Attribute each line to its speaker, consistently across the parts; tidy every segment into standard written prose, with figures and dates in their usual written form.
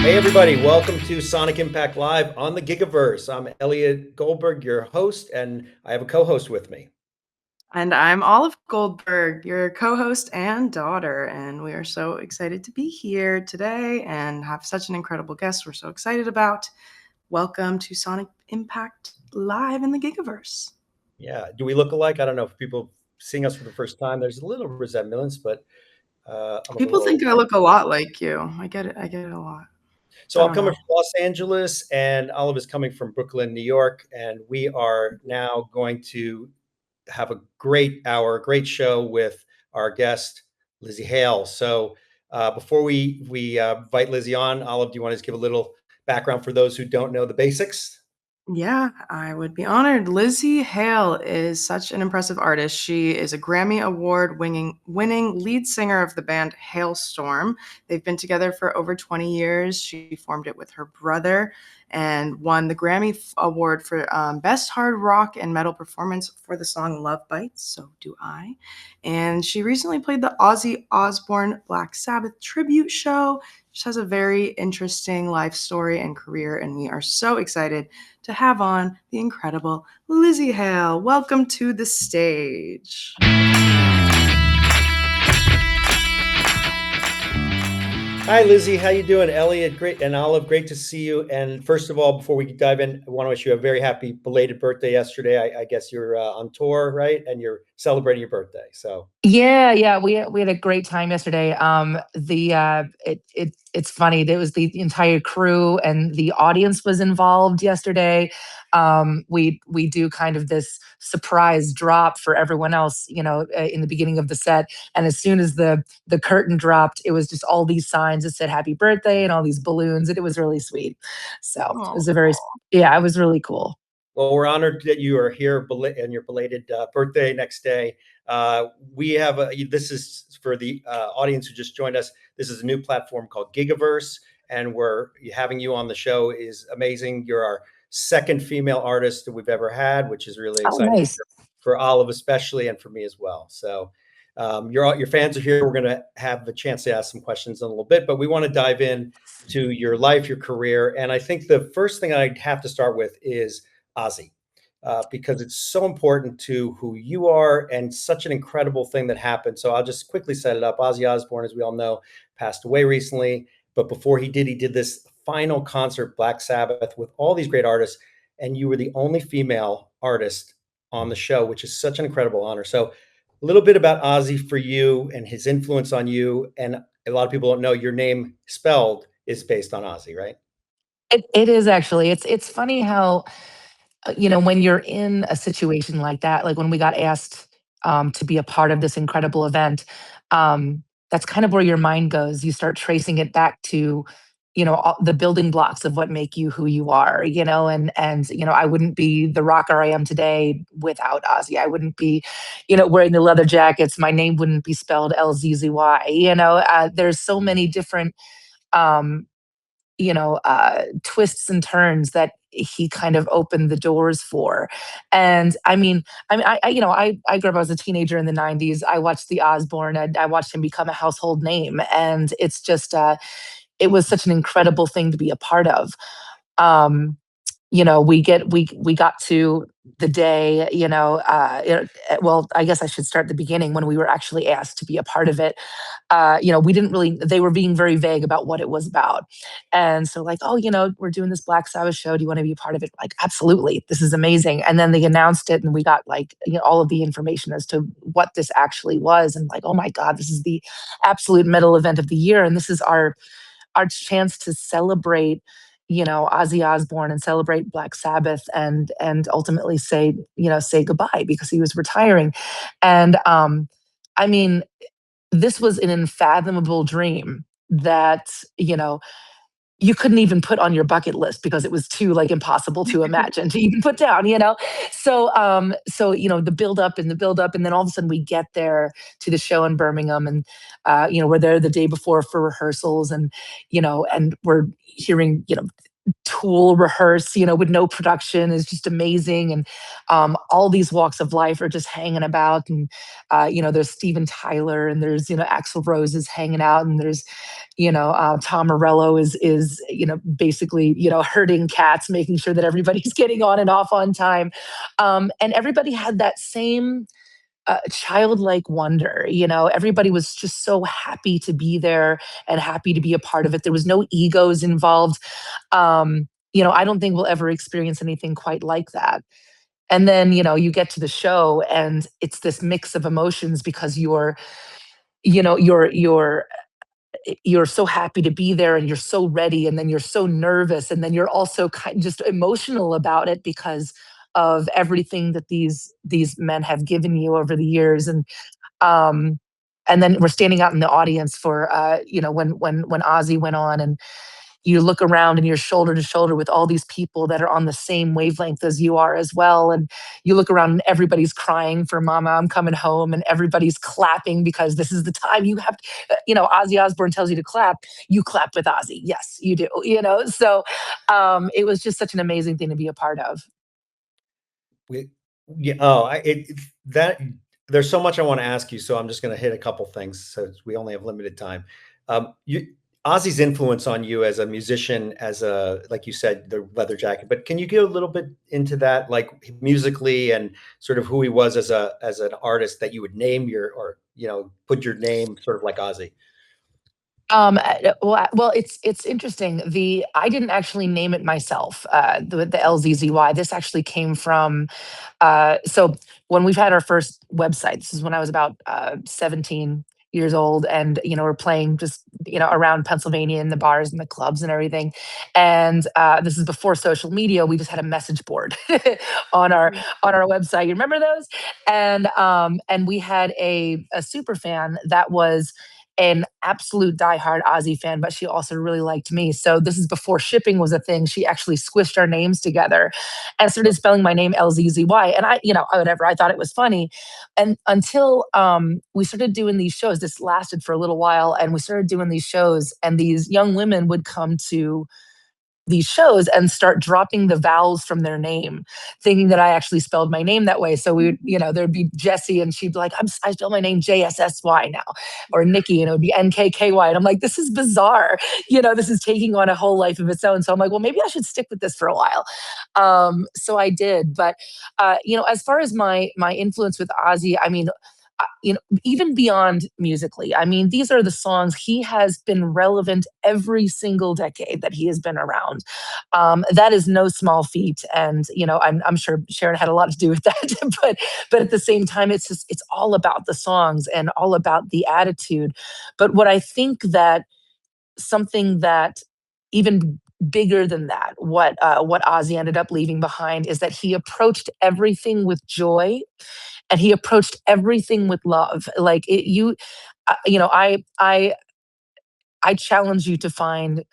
Speaker 1: Hey everybody, welcome to Sonic Impact Live on the Gigaverse. I'm Eliot Goldberg, your host, and I have a co-host with me.
Speaker 2: And I'm Olive Goldberg, your co host and daughter. And we are so excited to be here today and have such an incredible guest we're so excited about. Welcome to Sonic Impact Live in the Gigaverse.
Speaker 1: Yeah, do we look alike? I don't know if people seeing us for the first time, there's a little resemblance, but I'm a
Speaker 2: People
Speaker 1: little
Speaker 2: think
Speaker 1: older.
Speaker 2: I look a lot like you. I get it. I get it a lot.
Speaker 1: So
Speaker 2: I
Speaker 1: I'm
Speaker 2: don't
Speaker 1: coming
Speaker 2: know.
Speaker 1: from Los Angeles, and Olive is coming from Brooklyn, New York, and we are now going to have a great hour, a great show with our guest, Lzzy Hale. So before we invite Lzzy on, Olive, do you want to just give a little background for those who don't know the basics?
Speaker 2: Yeah, I would be honored. Lzzy Hale is such an impressive artist. She is a Grammy Award winning lead singer of the band Halestorm. They've been together for over 20 years. She formed it with her brother and won the Grammy Award for Best Hard Rock and Metal Performance for the song Love Bites, So Do I. And she recently played the Ozzy Osbourne Black Sabbath tribute show. She has a very interesting life story and career, and we are so excited to have on the incredible Lzzy Hale. Welcome to the stage.
Speaker 1: Hi, Lzzy. How you doing? Elliot, great, and Olive, great to see you. And first of all, before we dive in, I want to wish you a very happy belated birthday yesterday. I guess you're on tour, right? And you're celebrating your birthday. So
Speaker 3: Yeah, we had a great time yesterday. It's funny. There was the entire crew and the audience was involved yesterday. We do kind of this surprise drop for everyone else, in the beginning of the set. And as soon as the curtain dropped, it was just all these signs that said "Happy Birthday" and all these balloons, and it was really sweet. So it
Speaker 2: Oh,
Speaker 3: was yeah, it was really cool.
Speaker 1: well, we're honored that you are here and your belated birthday next day. We have this is for the audience who just joined us. This is a new platform called Gigaverse, and we're having you on the show is amazing. You're our second female artist that we've ever had, which is really
Speaker 3: Oh,
Speaker 1: exciting
Speaker 3: nice.
Speaker 1: for Olive especially, and for me as well. So your fans are here. We're going to have the chance to ask some questions in a little bit, but we want to dive in to your life, your career, and I think the first thing I'd have to start with is Ozzy, because it's so important to who you are and such an incredible thing that happened. So I'll just quickly set it up. Ozzy Osbourne, as we all know, passed away recently, but before he did this final concert, Black Sabbath, with all these great artists, and you were the only female artist on the show, which is such an incredible honor. So a little bit about Ozzy for you and his influence on you. And a lot of people don't know your name spelled is based on Ozzy, right?
Speaker 3: It is actually. It's funny how when you're in a situation like that, like when we got asked to be a part of this incredible event, that's kind of where your mind goes. You start tracing it back to, all the building blocks of what make you who you are, and I wouldn't be the rocker I am today without Ozzy. I wouldn't be, wearing the leather jackets. My name wouldn't be spelled Lzzy. There's so many different um, twists and turns that he kind of opened the doors for. And I grew up as a teenager in the '90s. I watched the Osbourne. I watched him become a household name, and it's just it was such an incredible thing to be a part of. We got to the day, well, I guess I should start the beginning when we were actually asked to be a part of it. We didn't really, they were being very vague about what it was about. And so, like, oh, we're doing this Black Sabbath show. Do you want to be a part of it? Like, absolutely. This is amazing. And then they announced it, and we got like, all of the information as to what this actually was. And like, oh my God, this is the absolute metal event of the year. And this is our chance to celebrate, Ozzy Osbourne and celebrate Black Sabbath and ultimately say goodbye because he was retiring. And I mean, this was an unfathomable dream that, you couldn't even put on your bucket list because it was too like impossible to imagine to even put down. So the build up and the build up, and then all of a sudden we get there to the show in Birmingham, and we're there the day before for rehearsals, and and we're hearing Tool rehearse, with no production is just amazing. And all these walks of life are just hanging about. And, there's Steven Tyler and there's, Axl Rose is hanging out and there's, Tom Morello is, basically, herding cats, making sure that everybody's getting on and off on time. And everybody had that same childlike wonder. Everybody was just so happy to be there and happy to be a part of it. There was no egos involved. I don't think we'll ever experience anything quite like that. And then, you get to the show and it's this mix of emotions because you know, you're so happy to be there and you're so ready and then you're so nervous and then you're also kind just emotional about it because of everything that these men have given you over the years. Um and then we're standing out in the audience for when Ozzy went on, and you look around and you're shoulder to shoulder with all these people that are on the same wavelength as you are as well. And you look around and everybody's crying for Mama, I'm Coming Home, and everybody's clapping because this is the time you have Ozzy Osbourne tells you to clap, you clap with Ozzy. Yes, you do. So it was just such an amazing thing to be a part of.
Speaker 1: We, yeah. Oh, that there's so much I want to ask you, so I'm just going to hit a couple things. So we only have limited time. Ozzy's influence on you as a musician, like you said, the leather jacket. But can you get a little bit into that, like musically and sort of who he was as an artist that you would name put your name sort of like Ozzy?
Speaker 3: Well, it's interesting. I didn't actually name it myself. The LZZY. This actually came from. So when we've had our first website, this is when I was about 17 years old, and we're playing just around Pennsylvania in the bars and the clubs and everything. And this is before social media. We just had a message board on our on our website. You remember those? And we had a super fan that was an absolute diehard Ozzy fan, but she also really liked me. So this is before shipping was a thing. She actually squished our names together and started spelling my name LZZY. And whatever, I thought it was funny. And until we started doing these shows, this lasted for a little while, and we started doing these shows, and these young women would come to these shows and start dropping the vowels from their name, thinking that I actually spelled my name that way. So we would, there'd be Jessie and she'd be like, I spell my name JSSY now, or Nikki, and it would be NKKY. And I'm like, this is bizarre. This is taking on a whole life of its own. So I'm like, well, maybe I should stick with this for a while. So I did. But, as far as my influence with Ozzy, I mean, even beyond musically, I mean, these are the songs. He has been relevant every single decade that he has been around. That is no small feat, and I'm sure Sharon had a lot to do with that. but at the same time, it's all about the songs and all about the attitude. But what I think that something that even bigger than that, what Ozzy ended up leaving behind is that he approached everything with joy and he approached everything with love. Like I challenge you to find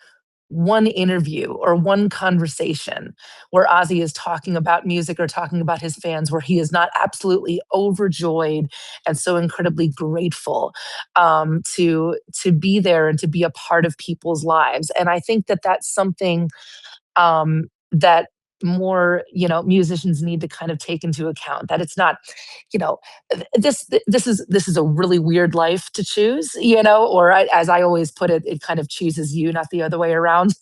Speaker 3: one interview or one conversation where Ozzy is talking about music or talking about his fans where he is not absolutely overjoyed and so incredibly grateful to be there and to be a part of people's lives. And I think that that's something that more musicians need to kind of take into account, that it's not you know this is a really weird life to choose, or as I always put it, it kind of chooses you, not the other way around.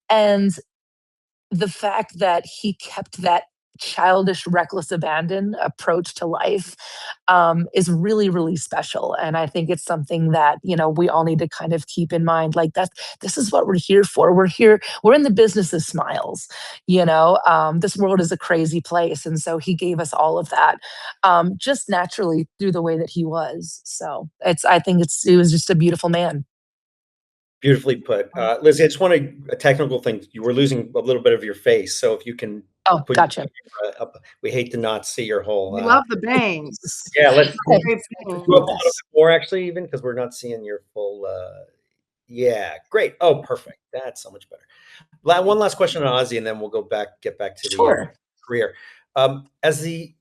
Speaker 3: And the fact that he kept that childish, reckless abandon approach to life is really, really special. And I think it's something that, we all need to kind of keep in mind. Like this is what we're here for. We're in the business of smiles. This world is a crazy place. And so he gave us all of that just naturally through the way that he was. So I think it was just a beautiful man.
Speaker 1: Beautifully put. Lzzy, I just want a technical thing. You were losing a little bit of your face, so if you can
Speaker 3: Oh,
Speaker 1: put
Speaker 3: gotcha.
Speaker 1: up, we hate to not see your whole.
Speaker 2: We love the bangs.
Speaker 1: Yeah, let's
Speaker 2: Great
Speaker 1: do a little bit
Speaker 2: bangs.
Speaker 1: more actually, even because we're not seeing your full. Yeah, great. Oh, perfect. That's so much better. One last question on Ozzy, and then we'll get back to the
Speaker 3: Sure.
Speaker 1: career. As the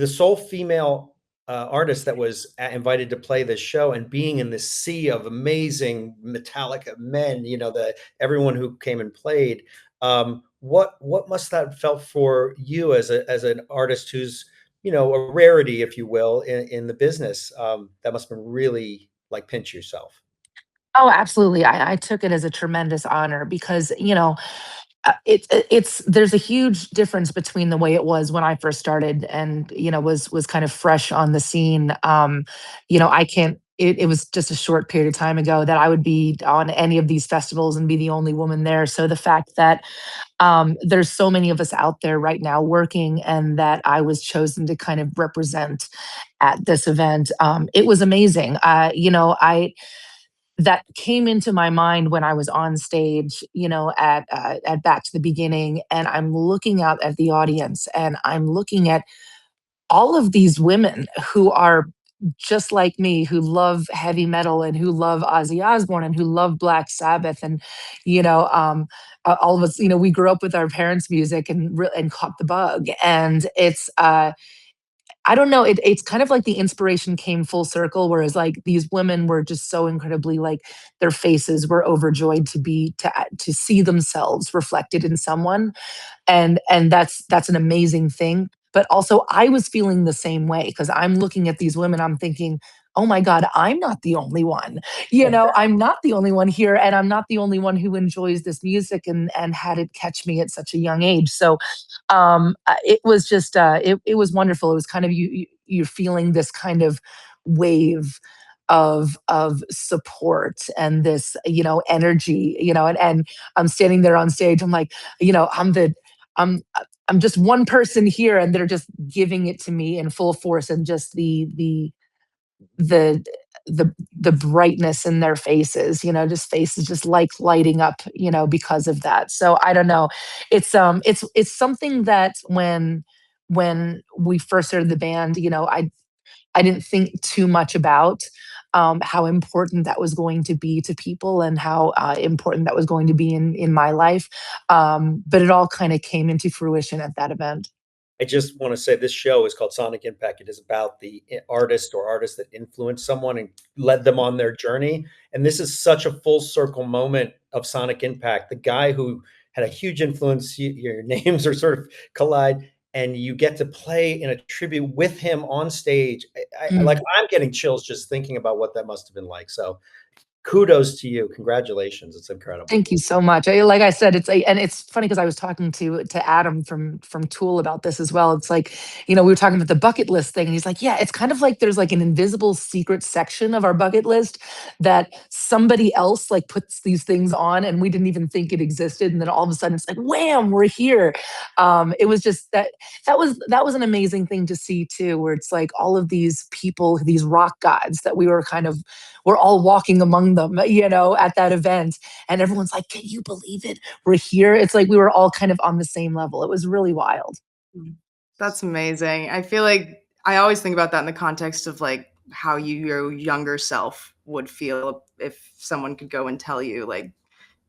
Speaker 1: sole female artist that was invited to play this show, and being in this sea of amazing Metallica men, the everyone who came and played. What must that have felt for you as an artist who's a rarity, if you will, in the business? That must have been really like pinch yourself.
Speaker 3: Oh, absolutely. I took it as a tremendous honor because, it's there's a huge difference between the way it was when I first started and was kind of fresh on the scene. I can't. It was just a short period of time ago that I would be on any of these festivals and be the only woman there. So the fact that there's so many of us out there right now working, and that I was chosen to kind of represent at this event, it was amazing. I that came into my mind when I was on stage, at Back to the Beginning, and I'm looking out at the audience, and I'm looking at all of these women who are just like me, who love heavy metal and who love Ozzy Osbourne and who love Black Sabbath, and all of us, we grew up with our parents' music and caught the bug, and it's I don't know. It's kind of like the inspiration came full circle, whereas like these women were just so incredibly like their faces were overjoyed to see themselves reflected in someone, and that's an amazing thing. But also I was feeling the same way because I'm looking at these women, I'm thinking, oh my god, I'm not the only one. I'm not the only one here, and I'm not the only one who enjoys this music and had it catch me at such a young age. So it was just it was wonderful. It was kind of you're feeling this kind of wave of support and this energy, and I'm standing there on stage, I'm like, I'm I'm just one person here, and they're just giving it to me in full force, and just the the brightness in their faces, just faces just like lighting up, because of that. So I don't know. It's something that when we first started the band, I didn't think too much about how important that was going to be to people, and how important that was going to be in my life. But it all kind of came into fruition at that event.
Speaker 1: I just want to say this show is called Sonic Impact. It is about the artist or artists that influenced someone and led them on their journey. And this is such a full circle moment of Sonic Impact. The guy who had a huge influence, your names are sort of collide, and you get to play in a tribute with him on stage. Like,
Speaker 3: Mm.
Speaker 1: I'm getting chills just thinking about what that must have been like. So kudos to you. Congratulations. It's incredible.
Speaker 3: Thank you so much. Like I said, and it's funny because I was talking to Adam from Tool about this as well. It's like, we were talking about the bucket list thing, and he's like, yeah, it's kind of like there's like an invisible secret section of our bucket list that somebody else like puts these things on, and we didn't even think it existed, and then all of a sudden it's like, wham, we're here. It was just that was an amazing thing to see too, where it's like all of these people, these rock gods that we're all walking among them, at that event, and everyone's like, can you believe it? We're here. It's like we were all kind of on the same level. It was really wild.
Speaker 2: Mm. That's amazing. I feel like I always think about that in the context of like how your younger self would feel if someone could go and tell you like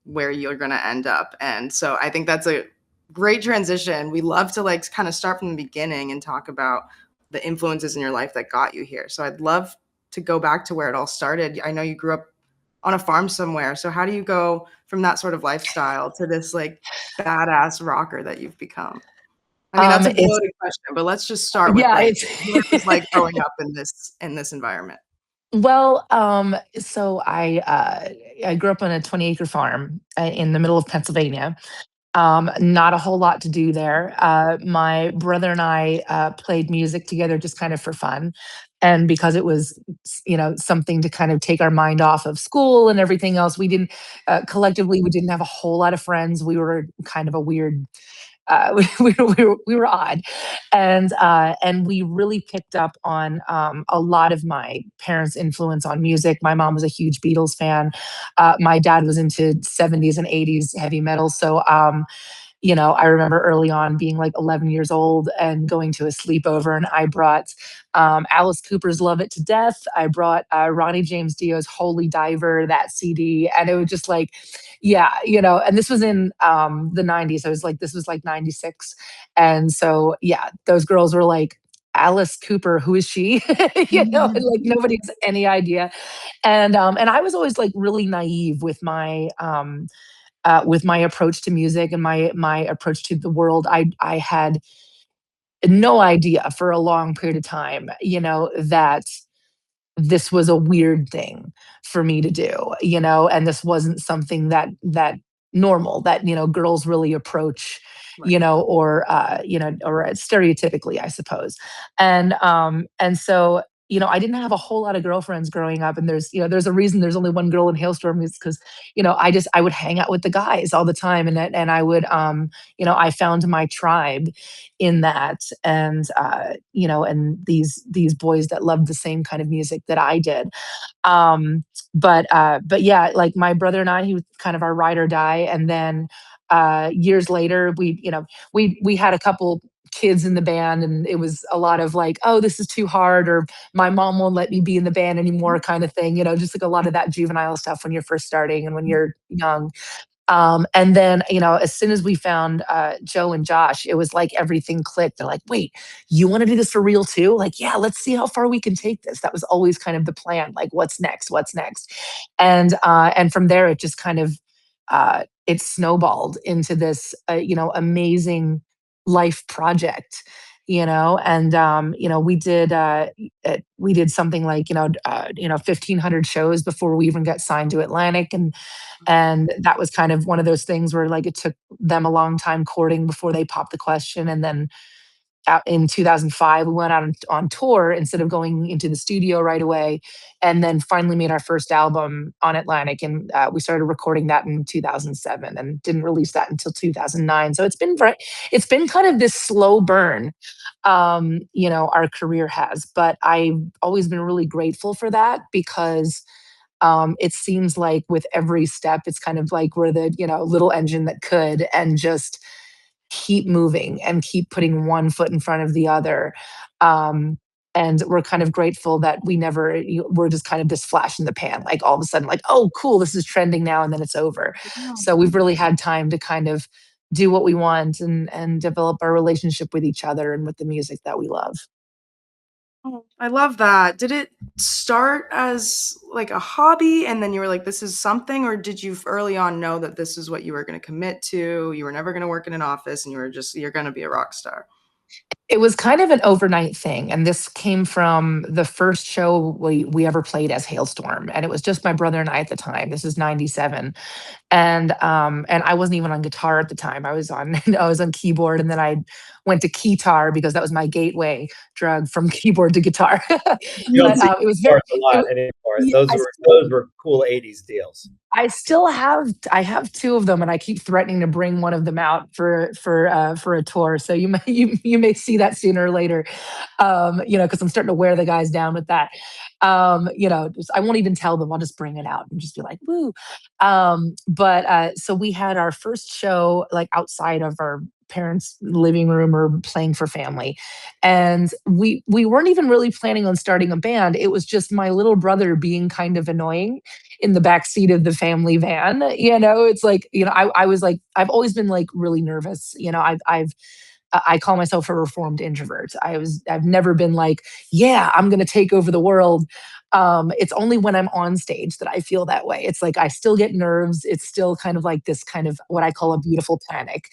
Speaker 2: where you're going to end up. And so I think that's a great transition. We love to like kind of start from the beginning and talk about the influences in your life that got you here. So I'd love to go back to where it all started. I know you grew up on a farm somewhere. So how do you go from that sort of lifestyle to this like badass rocker that you've become? I mean, that's a
Speaker 3: It's
Speaker 2: loaded question, but let's just start with
Speaker 3: Yeah,
Speaker 2: like
Speaker 3: it's
Speaker 2: what it was like growing up in this environment.
Speaker 3: well, so I grew up on a 20-acre farm in the middle of Pennsylvania. Not a whole lot to do there. My brother and I played music together just kind of for fun. And because it was, something to kind of take our mind off of school and everything else, we didn't, collectively, we didn't have a whole lot of friends. We were kind of a weird, we were odd, and we really picked up on a lot of my parents' influence on music. My mom was a huge Beatles fan. My dad was into 70s and 80s heavy metal. So I remember early on being like 11 years old and going to a sleepover, and I brought Alice Cooper's Love It to Death. I brought Ronnie James Dio's Holy Diver, that CD. And it was just like, yeah, and this was in the 90s. I was like, this was like 96. And so, yeah, those girls were like, Alice Cooper, who is she? And like nobody has any idea. And I was always like really naive with my approach to music and my approach to the world. I had no idea for a long period of time, that this was a weird thing for me to do, and this wasn't something that normal that girls really approach,
Speaker 2: Right.
Speaker 3: or stereotypically, I suppose. And so I didn't have a whole lot of girlfriends growing up, and there's a reason there's only one girl in Hailstorm is because I would hang out with the guys all the time, and I would I found my tribe in that, and these boys that loved the same kind of music that I did. But yeah, like my brother and I, he was kind of our ride or die. And then years later, we had a couple kids in the band, and it was a lot of like, oh, this is too hard, or my mom won't let me be in the band anymore, kind of thing. Just like a lot of that juvenile stuff when you're first starting and when you're young. And then, as soon as we found Joe and Josh, it was like everything clicked. They're like, wait, you want to do this for real too? Like, yeah, let's see how far we can take this. That was always kind of the plan. Like, what's next? What's next? And from there, it just kind of it snowballed into this, amazing life project. And we did something like 1,500 shows before we even got signed to Atlantic, and that was kind of one of those things where like it took them a long time courting before they popped the question. And then out in 2005, we went out on tour instead of going into the studio right away, and then finally made our first album on Atlantic. And we started recording that in 2007 and didn't release that until 2009. So it's been kind of this slow burn. Our career has, but I've always been really grateful for that because it seems like with every step, it's kind of like we're the little engine that could, and just keep moving and keep putting one foot in front of the other. Um, and we're kind of grateful that we're just kind of this flash in the pan, like all of a sudden, like, oh, cool, this is trending now, and then it's over. So we've really had time to kind of do what we want and develop our relationship with each other and with the music that we love.
Speaker 2: Oh, I love that. Did it start as like a hobby and then you were like, this is something, or did you early on know that this is what you were going to commit to? You were never going to work in an office and you're going to be a rock star.
Speaker 3: It was kind of an overnight thing, and this came from the first show we ever played as Halestorm, and it was just my brother and I at the time. This is '97, and I wasn't even on guitar at the time. I was on I was on keyboard, and then I went to keytar because that was my gateway drug from keyboard to guitar.
Speaker 1: You don't
Speaker 3: But
Speaker 1: see
Speaker 3: it was very
Speaker 1: cars a lot anymore.
Speaker 3: yeah,
Speaker 1: Those were cool '80s deals.
Speaker 3: I have two of them, and I keep threatening to bring one of them out for a tour. So you may see that sooner or later, because I'm starting to wear the guys down with that. I won't even tell them. I'll just bring it out and just be like, woo. But so we had our first show like outside of our parents' living room or playing for family, and we weren't even really planning on starting a band. It was just my little brother being kind of annoying in the back seat of the family van. It's like, I was like, I've always been like really nervous. I call myself a reformed introvert. I've never been like, yeah, I'm going to take over the world. It's only when I'm on stage that I feel that way. It's like I still get nerves. It's still kind of like this kind of what I call a beautiful panic.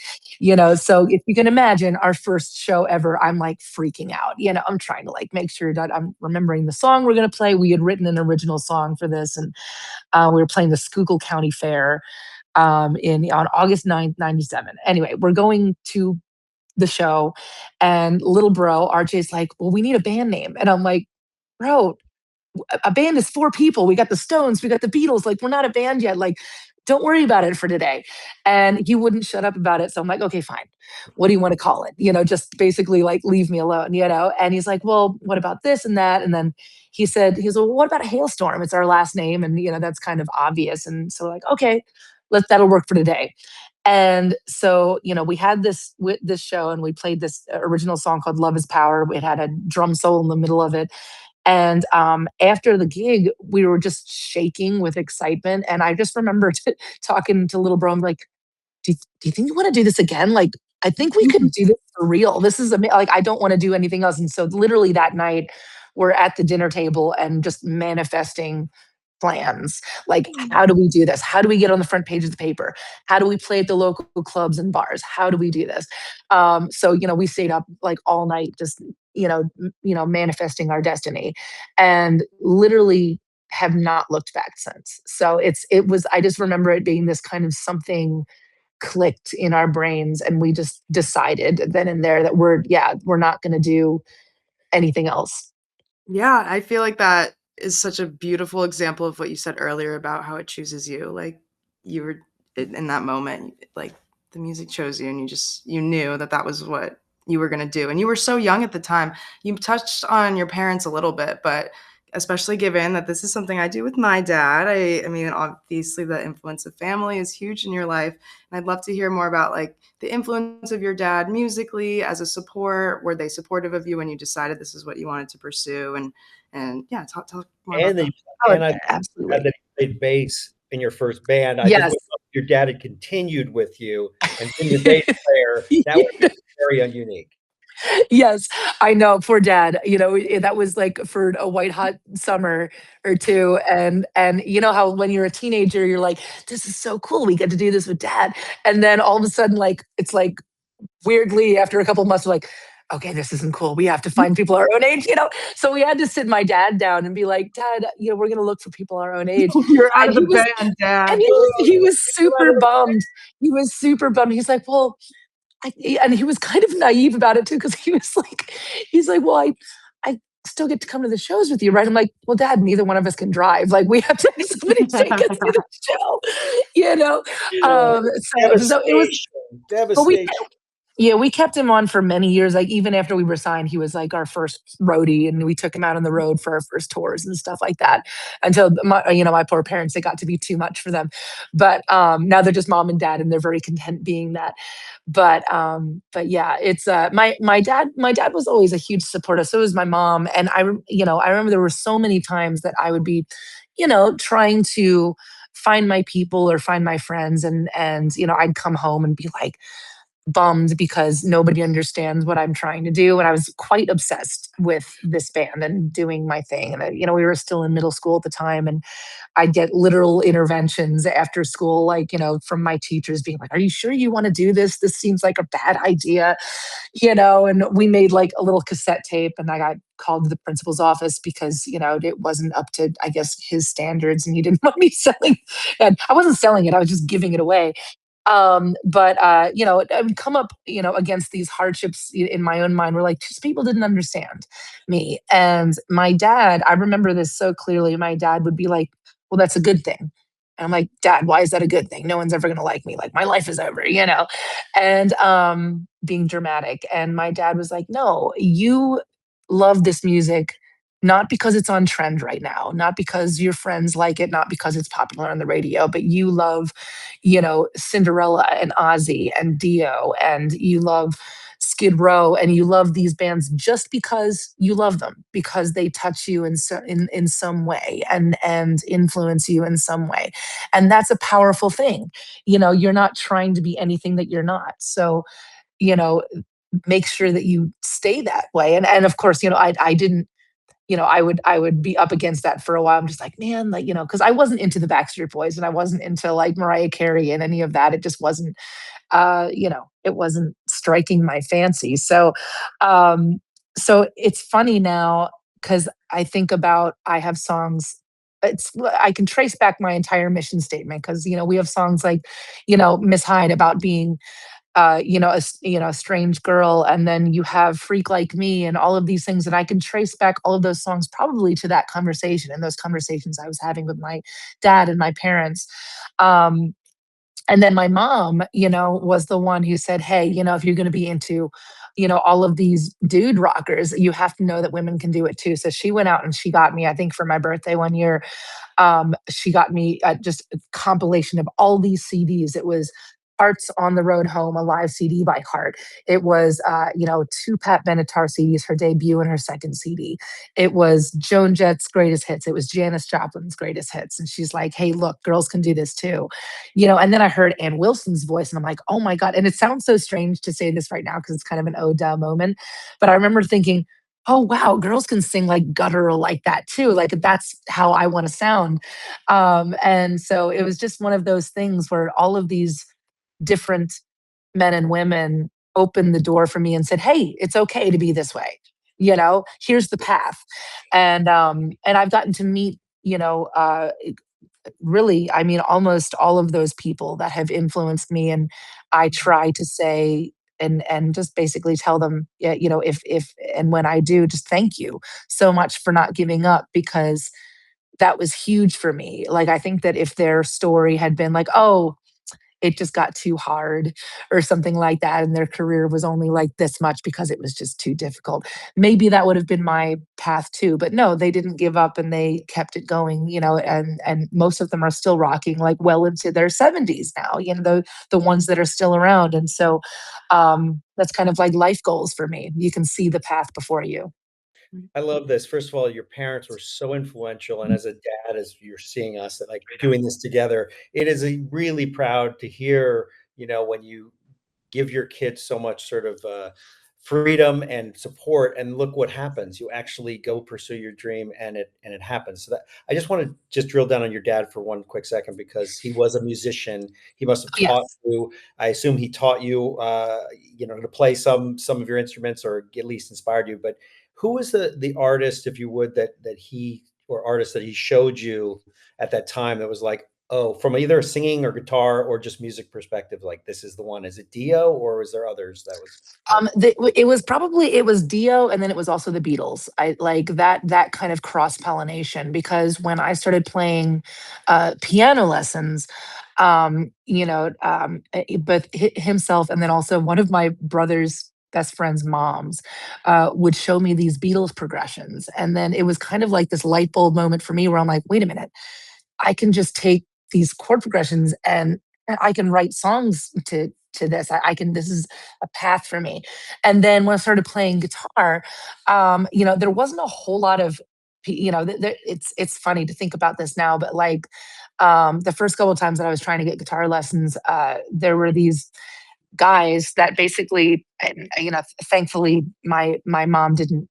Speaker 3: So if you can imagine our first show ever, I'm like freaking out. I'm trying to like make sure that I'm remembering the song we're going to play. We had written an original song for this, and we were playing the Schuylkill County Fair on August 9th, '97. Anyway, we're going to the show, and little bro RJ's like, well, we need a band name. And I'm like, bro, a band is four people. We got the Stones, we got the Beatles. Like, we're not a band yet. Like, don't worry about it for today. And he wouldn't shut up about it. So I'm like, okay, fine. What do you want to call it? Just basically like leave me alone. And he's like, well, what about this and that? And then he said, well, what about Hailstorm? It's our last name. And, that's kind of obvious. And so like, okay, that'll work for today. And so, we had this show, and we played this original song called Love is Power. It had a drum solo in the middle of it. And after the gig, we were just shaking with excitement. And I just remember talking to little bro, I'm like, do you think you want to do this again? Like, I think we could do this for real. This is like, I don't want to do anything else. And so literally that night we're at the dinner table and just manifesting plans. Like, how do we do this? How do we get on the front page of the paper? How do we play at the local clubs and bars? How do we do this? So, we stayed up like all night, just, manifesting our destiny, and literally have not looked back since. So I just remember it being this kind of something clicked in our brains, and we just decided then and there that we're not going to do anything else.
Speaker 2: Yeah, I feel like that is such a beautiful example of what you said earlier about how it chooses you. Like, you were in that moment, like the music chose you, and you knew that that was what you were going to do. And you were so young at the time. You touched on your parents a little bit, but especially given that this is something I do with my dad, I mean, obviously the influence of family is huge in your life. And I'd love to hear more about like the influence of your dad musically as a support. Were they supportive of you when you decided this is what you wanted to pursue? And yeah, talk more about
Speaker 1: And
Speaker 2: that.
Speaker 1: then,
Speaker 3: Oh,
Speaker 1: and I
Speaker 3: absolutely.
Speaker 1: that you played bass in your first band. I just
Speaker 3: Yes.
Speaker 1: would love if your dad had continued with you and been your bass player. That would be very unique.
Speaker 3: Yes, I know. Poor dad. That was like for a white hot summer or two, and you know how when you're a teenager, you're like, "This is so cool. We get to do this with dad," and then all of a sudden, like it's like weirdly after a couple months, we're like, "Okay, this isn't cool. We have to find people our own age." So we had to sit my dad down and be like, "Dad, we're gonna look for people our own age,"
Speaker 2: You're out
Speaker 3: and
Speaker 2: of the band,
Speaker 3: and
Speaker 2: Dad.
Speaker 3: he was
Speaker 1: You
Speaker 3: super
Speaker 1: wanted
Speaker 3: bummed. He was super bummed. He's like, "Well." And he was kind of naive about it too, because he's like, well, I still get to come to the shows with you, right? I'm like, well, Dad, neither one of us can drive. Like, we have to have somebody take us to the show, you know. So it was,
Speaker 1: devastation,
Speaker 3: but
Speaker 1: devastation.
Speaker 3: we kept him on for many years. Like even after we were signed, he was like our first roadie, and we took him out on the road for our first tours and stuff like that. Until my poor parents, it got to be too much for them. But now they're just mom and dad, and they're very content being that. But yeah, it's my dad was always a huge supporter. So was my mom, and I remember there were so many times that I would be, trying to find my people or find my friends, and I'd come home and be like bummed because nobody understands what I'm trying to do. And I was quite obsessed with this band and doing my thing. And we were still in middle school at the time, and I'd get literal interventions after school, like, from my teachers being like, "Are you sure you want to do this? This seems like a bad idea." And we made like a little cassette tape, and I got called to the principal's office because, it wasn't up to, I guess, his standards, and he didn't want me selling. And I wasn't selling it, I was just giving it away. But I would come up, against these hardships in my own mind, where like just people didn't understand me. And my dad, I remember this so clearly. My dad would be like, "Well, that's a good thing." And I'm like, "Dad, why is that a good thing? No one's ever gonna like me. Like my life is over." And being dramatic. And my dad was like, "No, you love this music not because it's on trend right now, not because your friends like it, not because it's popular on the radio, but you love, Cinderella and Ozzy and Dio, and you love Skid Row, and you love these bands just because you love them, because they touch you in some way, and influence you in some way. And that's a powerful thing. You're not trying to be anything that you're not. So, you know, make sure that you stay that way." And of course, I didn't, I would be up against that for a while. I'm just like, man, like, because I wasn't into the Backstreet Boys, and I wasn't into like Mariah Carey and any of that. It just wasn't, it wasn't striking my fancy. Um, so it's funny now because I think about, I have songs. I can trace back my entire mission statement, because we have songs like, Miss Hyde, about being a strange girl, and then you have Freak Like Me, and all of these things. And I can trace back all of those songs probably to that conversation, and those conversations I was having with my dad and my parents. Um, and then my mom, was the one who said, "Hey, if you're going to be into, all of these dude rockers, you have to know that women can do it too." So she went out and she got me, I think for my birthday one year, she got me just a compilation of all these CDs. It was Hearts on the Road Home, a live CD by Heart. It was, two Pat Benatar CDs, her debut and her second CD. It was Joan Jett's greatest hits. It was Janis Joplin's greatest hits. And she's like, hey, look, girls can do this too. And then I heard Ann Wilson's voice and I'm like, oh my God. And it sounds so strange to say this right now because it's kind of an oh duh moment. But I remember thinking, oh wow, girls can sing like guttural like that too. Like that's how I want to sound. And so it was just one of those things where all of these different men and women opened the door for me and said, hey, it's okay to be this way. Here's the path. And I've gotten to meet, really, I mean, almost all of those people that have influenced me. And I try to say, and just basically tell them, yeah, if and when I do, just thank you so much for not giving up, because that was huge for me. Like, I think that if their story had been like, oh, it just got too hard or something like that, and their career was only like this much because it was just too difficult, maybe that would have been my path too. But no, they didn't give up and they kept it going, and most of them are still rocking like well into their 70s now, the ones that are still around. And so that's kind of like life goals for me. You can see the path before you.
Speaker 1: I love this. First of all, your parents were so influential, and as a dad, as you're seeing us like doing this together, it is a really proud to hear, when you give your kids so much sort of freedom and support, and look what happens. You actually go pursue your dream, and it happens. So that I just want to just drill down on your dad for one quick second, because he was a musician. He must have taught
Speaker 3: Yes.
Speaker 1: you. I assume he taught you, to play some of your instruments, or at least inspired you. But who was the artist, if you would, that he or artist that he showed you at that time that was like, oh, from either a singing or guitar or just music perspective, like this is the one? Is it Dio, or was there others that was more?
Speaker 3: It was Dio, and then it was also the Beatles. I like that kind of cross pollination, because when I started playing piano lessons, but himself and then also one of my brother's best friend's moms would show me these Beatles progressions, and then it was kind of like this light bulb moment for me where I'm like, wait a minute, I can just take these chord progressions and I can write songs to this. I can. This is a path for me. And then when I started playing guitar, there wasn't a whole lot of, it's funny to think about this now, but like the first couple of times that I was trying to get guitar lessons, there were these guys that basically, thankfully my mom didn't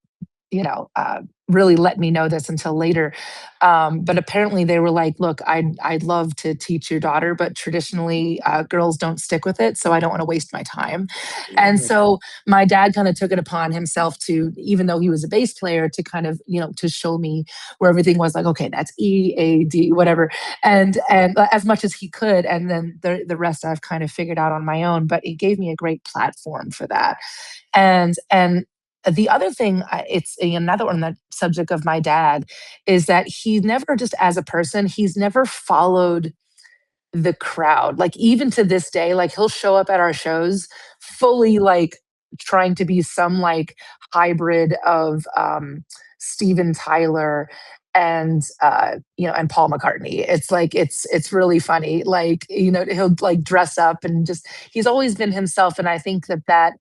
Speaker 3: really let me know this until later. But apparently they were like, look, I'd love to teach your daughter, but traditionally girls don't stick with it. So I don't want to waste my time. And
Speaker 1: Mhm.
Speaker 3: so my dad kind of took it upon himself to, even though he was a bass player, to kind of, to show me where everything was like, okay, that's E, A, D, whatever. And as much as he could. And then the rest I've kind of figured out on my own, but it gave me a great platform for that. And the other thing, it's another one, that subject of my dad, is that he never, just as a person, he's never followed the crowd. Like, even to this day, like, he'll show up at our shows fully like trying to be some like hybrid of Steven Tyler and Paul McCartney. It's like it's really funny. Like, he'll like dress up and just, he's always been himself. And I think that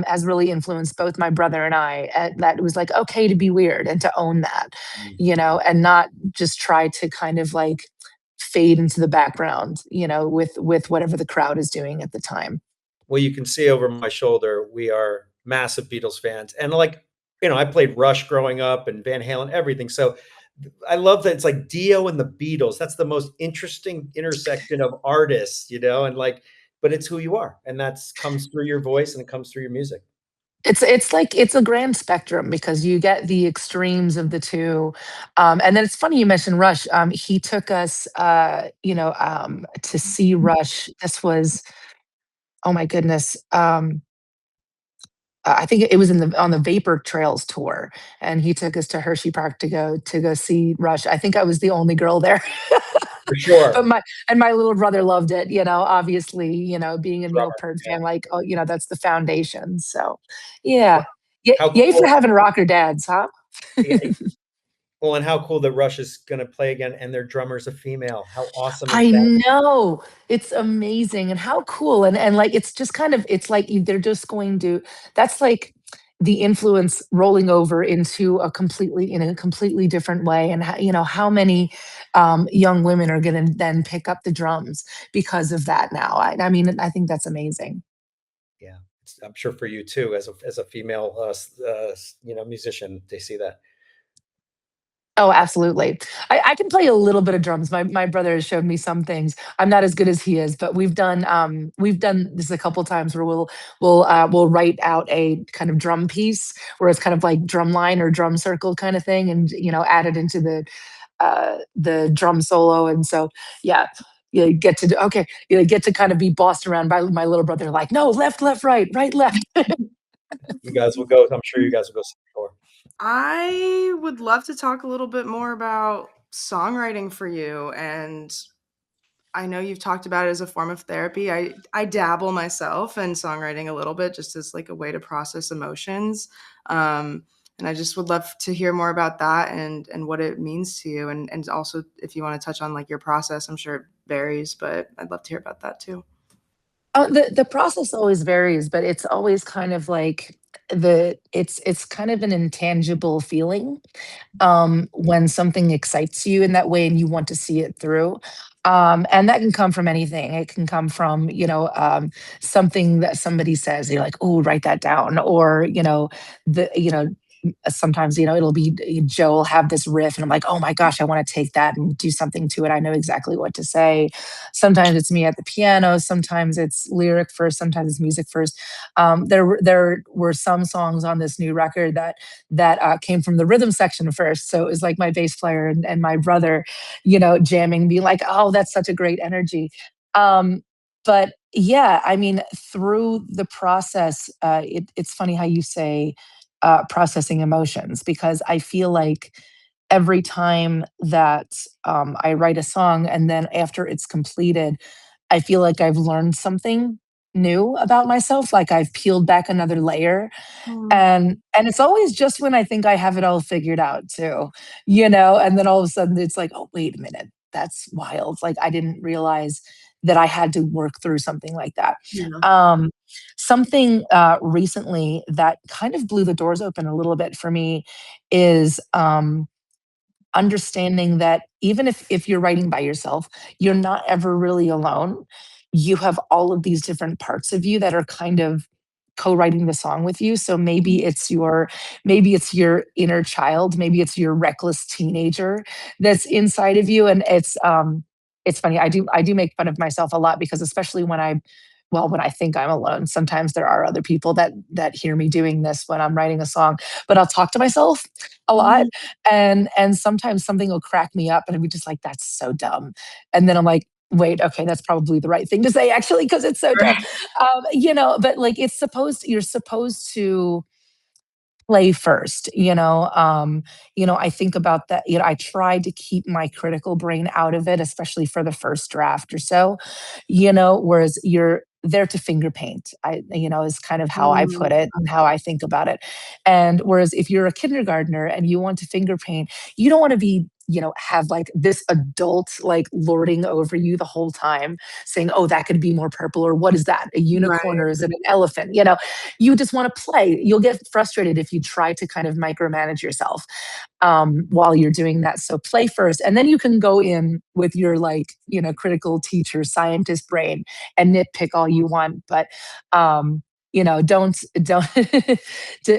Speaker 3: has really influenced both my brother and I. That it was like okay to be weird and to own that, and not just try to kind of like fade into the background, with whatever the crowd is doing at the time.
Speaker 1: Well, you can see over my shoulder, we are massive Beatles fans. And like, I played Rush growing up and Van Halen, everything. So I love that it's like Dio and the Beatles. That's the most interesting intersection of artists, and like, but it's who you are. And that's comes through your voice and it comes through your music.
Speaker 3: It's like it's a grand spectrum because you get the extremes of the two. And then it's funny you mentioned Rush. He took us, to see Rush. This was, oh my goodness. I think it was on the Vapor Trails tour, and he took us to Hershey Park to go see Rush. I think I was the only girl there,
Speaker 1: For
Speaker 3: but
Speaker 1: sure.
Speaker 3: my little brother loved it. Obviously, being a Neil
Speaker 1: Drummer.
Speaker 3: Peart
Speaker 1: Yeah.
Speaker 3: fan, like, oh, that's the foundation. So, yeah,
Speaker 1: How
Speaker 3: yay for
Speaker 1: cool.
Speaker 3: having rocker dads, huh?
Speaker 1: Yeah, Well, and how cool that Rush is going to play again, and their drummer's a female. How awesome is
Speaker 3: I
Speaker 1: that?
Speaker 3: know. It's amazing and how cool. And like it's just kind of it's like they're just going to that's like the influence rolling over into a completely in a completely different way. And you know how many young women are going to then pick up the drums because of that now. I mean, I think that's amazing.
Speaker 1: Yeah, I'm sure for you too, as a female, musician, they see that.
Speaker 3: Oh, absolutely. I can play a little bit of drums. My brother has showed me some things. I'm not as good as he is, but we've done this a couple times where we'll write out a kind of drum piece where it's kind of like drum line or drum circle kind of thing, and you know add it into the drum solo. And so yeah, you get to do, okay, you get to kind of be bossed around by my little brother, like no left left right right left.
Speaker 1: You guys will go. I'm sure you guys will go see the tour.
Speaker 2: I would love to talk a little bit more about songwriting for you. And I know you've talked about it as a form of therapy. I dabble myself in songwriting a little bit just as like a way to process emotions. And I just would love to hear more about that and what it means to you. And also if you want to touch on like your process, I'm sure it varies, but I'd love to hear about that too.
Speaker 3: The process always varies, but it's always kind of like it's kind of an intangible feeling when something excites you in that way and you want to see it through. And that can come from anything. It can come from, something that somebody says, you're like, oh, write that down. Or, sometimes, it'll be Joe will have this riff and I'm like, oh my gosh, I want to take that and do something to it. I know exactly what to say. Sometimes it's me at the piano. Sometimes it's lyric first. Sometimes it's music first. There were some songs on this new record that came from the rhythm section first. So it was like my bass player and my brother, jamming, being like, oh, that's such a great energy. But yeah, I mean, through the process, it's funny how you say processing emotions, because I feel like every time that I write a song and then after it's completed, I feel like I've learned something new about myself, like I've peeled back another layer.
Speaker 2: Hmm.
Speaker 3: And it's always just when I think I have it all figured out too, and then all of a sudden it's like, "Oh, wait a minute. That's wild." Like, I didn't realize that I had to work through something like that.
Speaker 2: Yeah.
Speaker 3: Um, Something, recently that kind of blew the doors open a little bit for me is, understanding that even if you're writing by yourself, you're not ever really alone. You have all of these different parts of you that are kind of co-writing the song with you. So maybe it's your inner child, maybe it's your reckless teenager that's inside of you. And it's funny. I do make fun of myself a lot because especially when I think I'm alone, sometimes there are other people that hear me doing this when I'm writing a song, but I'll talk to myself a lot,
Speaker 2: Mhm.
Speaker 3: and sometimes something will crack me up and I'll be just like, that's so dumb. And then I'm like, wait, okay, that's probably the right thing to say actually, because it's so dumb.
Speaker 2: Right.
Speaker 3: But like you're supposed to play first. I think about that. I try to keep my critical brain out of it, especially for the first draft or so, whereas you're there to finger paint, is kind of how I put
Speaker 2: Mm.
Speaker 3: it and how I think about it. And whereas if you're a kindergartner and you want to finger paint, you don't want to be, have like this adult like lording over you the whole time saying, oh, that could be more purple, or what is that, a unicorn,
Speaker 2: Right.
Speaker 3: or is it an elephant? You just want to play. You'll get frustrated if you try to kind of micromanage yourself while you're doing that. So play first, and then you can go in with your like critical teacher, scientist brain and nitpick all you want. But don't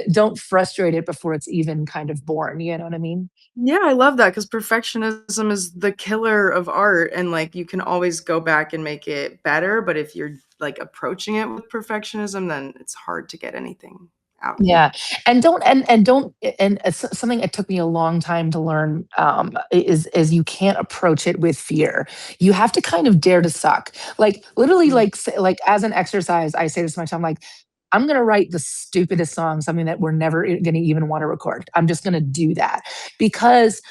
Speaker 3: don't frustrate it before it's even kind of born. You know what I mean?
Speaker 2: Yeah, I love that because perfectionism is the killer of art, and, like, you can always go back and make it better, but if you're, like, approaching it with perfectionism, then it's hard to get anything out of it.
Speaker 3: Yeah, and something it took me a long time to learn, is you can't approach it with fear. You have to kind of dare to suck. Like, literally,
Speaker 2: Mm.
Speaker 3: like, as an exercise, I say this to myself, I'm like, "I'm gonna write the stupidest song, something that we're never gonna even wanna record. I'm just gonna do that." Because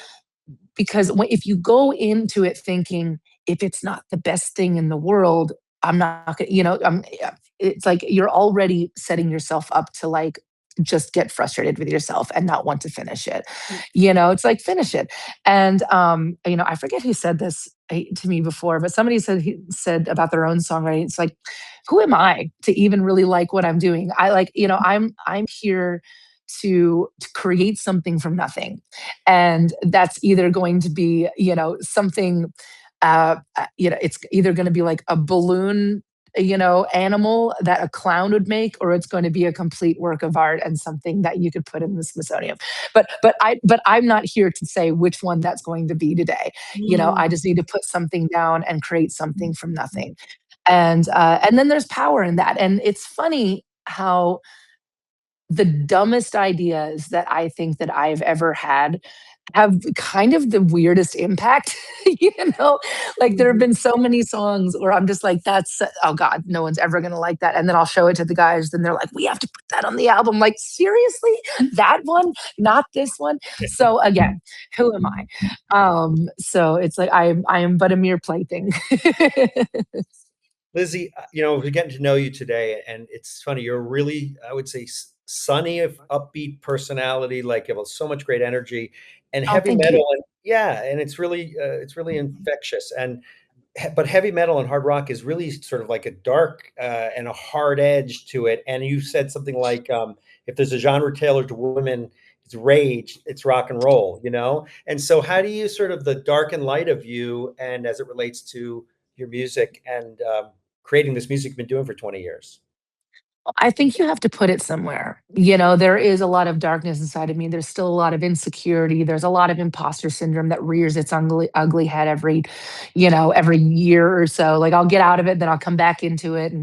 Speaker 3: if you go into it thinking, "If it's not the best thing in the world, I'm not gonna," it's like you're already setting yourself up to, like, just get frustrated with yourself and not want to finish it. It's like finish it. And I forget who said this to me before, but somebody said about their own songwriting. It's like, who am I to even really like what I'm doing? I'm here to create something from nothing. And that's either going to be, something it's either going to be like a balloon, animal that a clown would make, or it's going to be a complete work of art and something that you could put in the Smithsonian. But I'm not here to say which one that's going to be today. I just need to put something down and create something from nothing. And then there's power in that. And it's funny how the dumbest ideas that I think that I've ever had have kind of the weirdest impact, you know? Like, there have been so many songs where I'm just like, "That's oh god, no one's ever gonna like that," and then I'll show it to the guys, and they're like, "We have to put that on the album." Like, "Seriously? That one? Not this one?" So, again, who am I? So it's like I am but a mere plaything.
Speaker 1: Lzzy, we're getting to know you today, and it's funny. You're really, I would say, sunny, of upbeat personality. Like, you have so much great energy, and
Speaker 3: Oh,
Speaker 1: heavy
Speaker 3: thank you.
Speaker 1: metal, and yeah, and it's really infectious. And but heavy metal and hard rock is really sort of like a dark and a hard edge to it. And you said something like, if there's a genre tailored to women, it's rage, it's rock and roll, And so, how do you sort of the dark and light of you, and as it relates to your music and creating this music you've been doing for 20 years?
Speaker 3: I think you have to put it somewhere. There is a lot of darkness inside of me. There's still a lot of insecurity. There's a lot of imposter syndrome that rears its ugly head every year or so. Like, I'll get out of it, then I'll come back into it.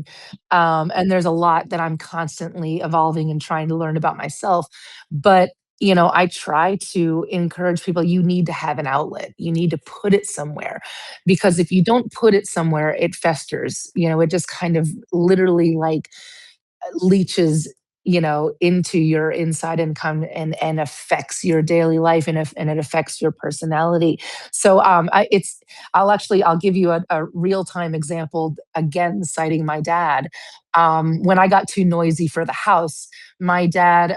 Speaker 3: And there's a lot that I'm constantly evolving and trying to learn about myself. But I try to encourage people, you need to have an outlet. You need to put it somewhere, because if you don't put it somewhere, it festers. It just kind of literally like leaches into your inside and come and affects your daily life, and it affects your personality. So I'll give you a real-time example, again citing my dad. When I got too noisy for the house, my dad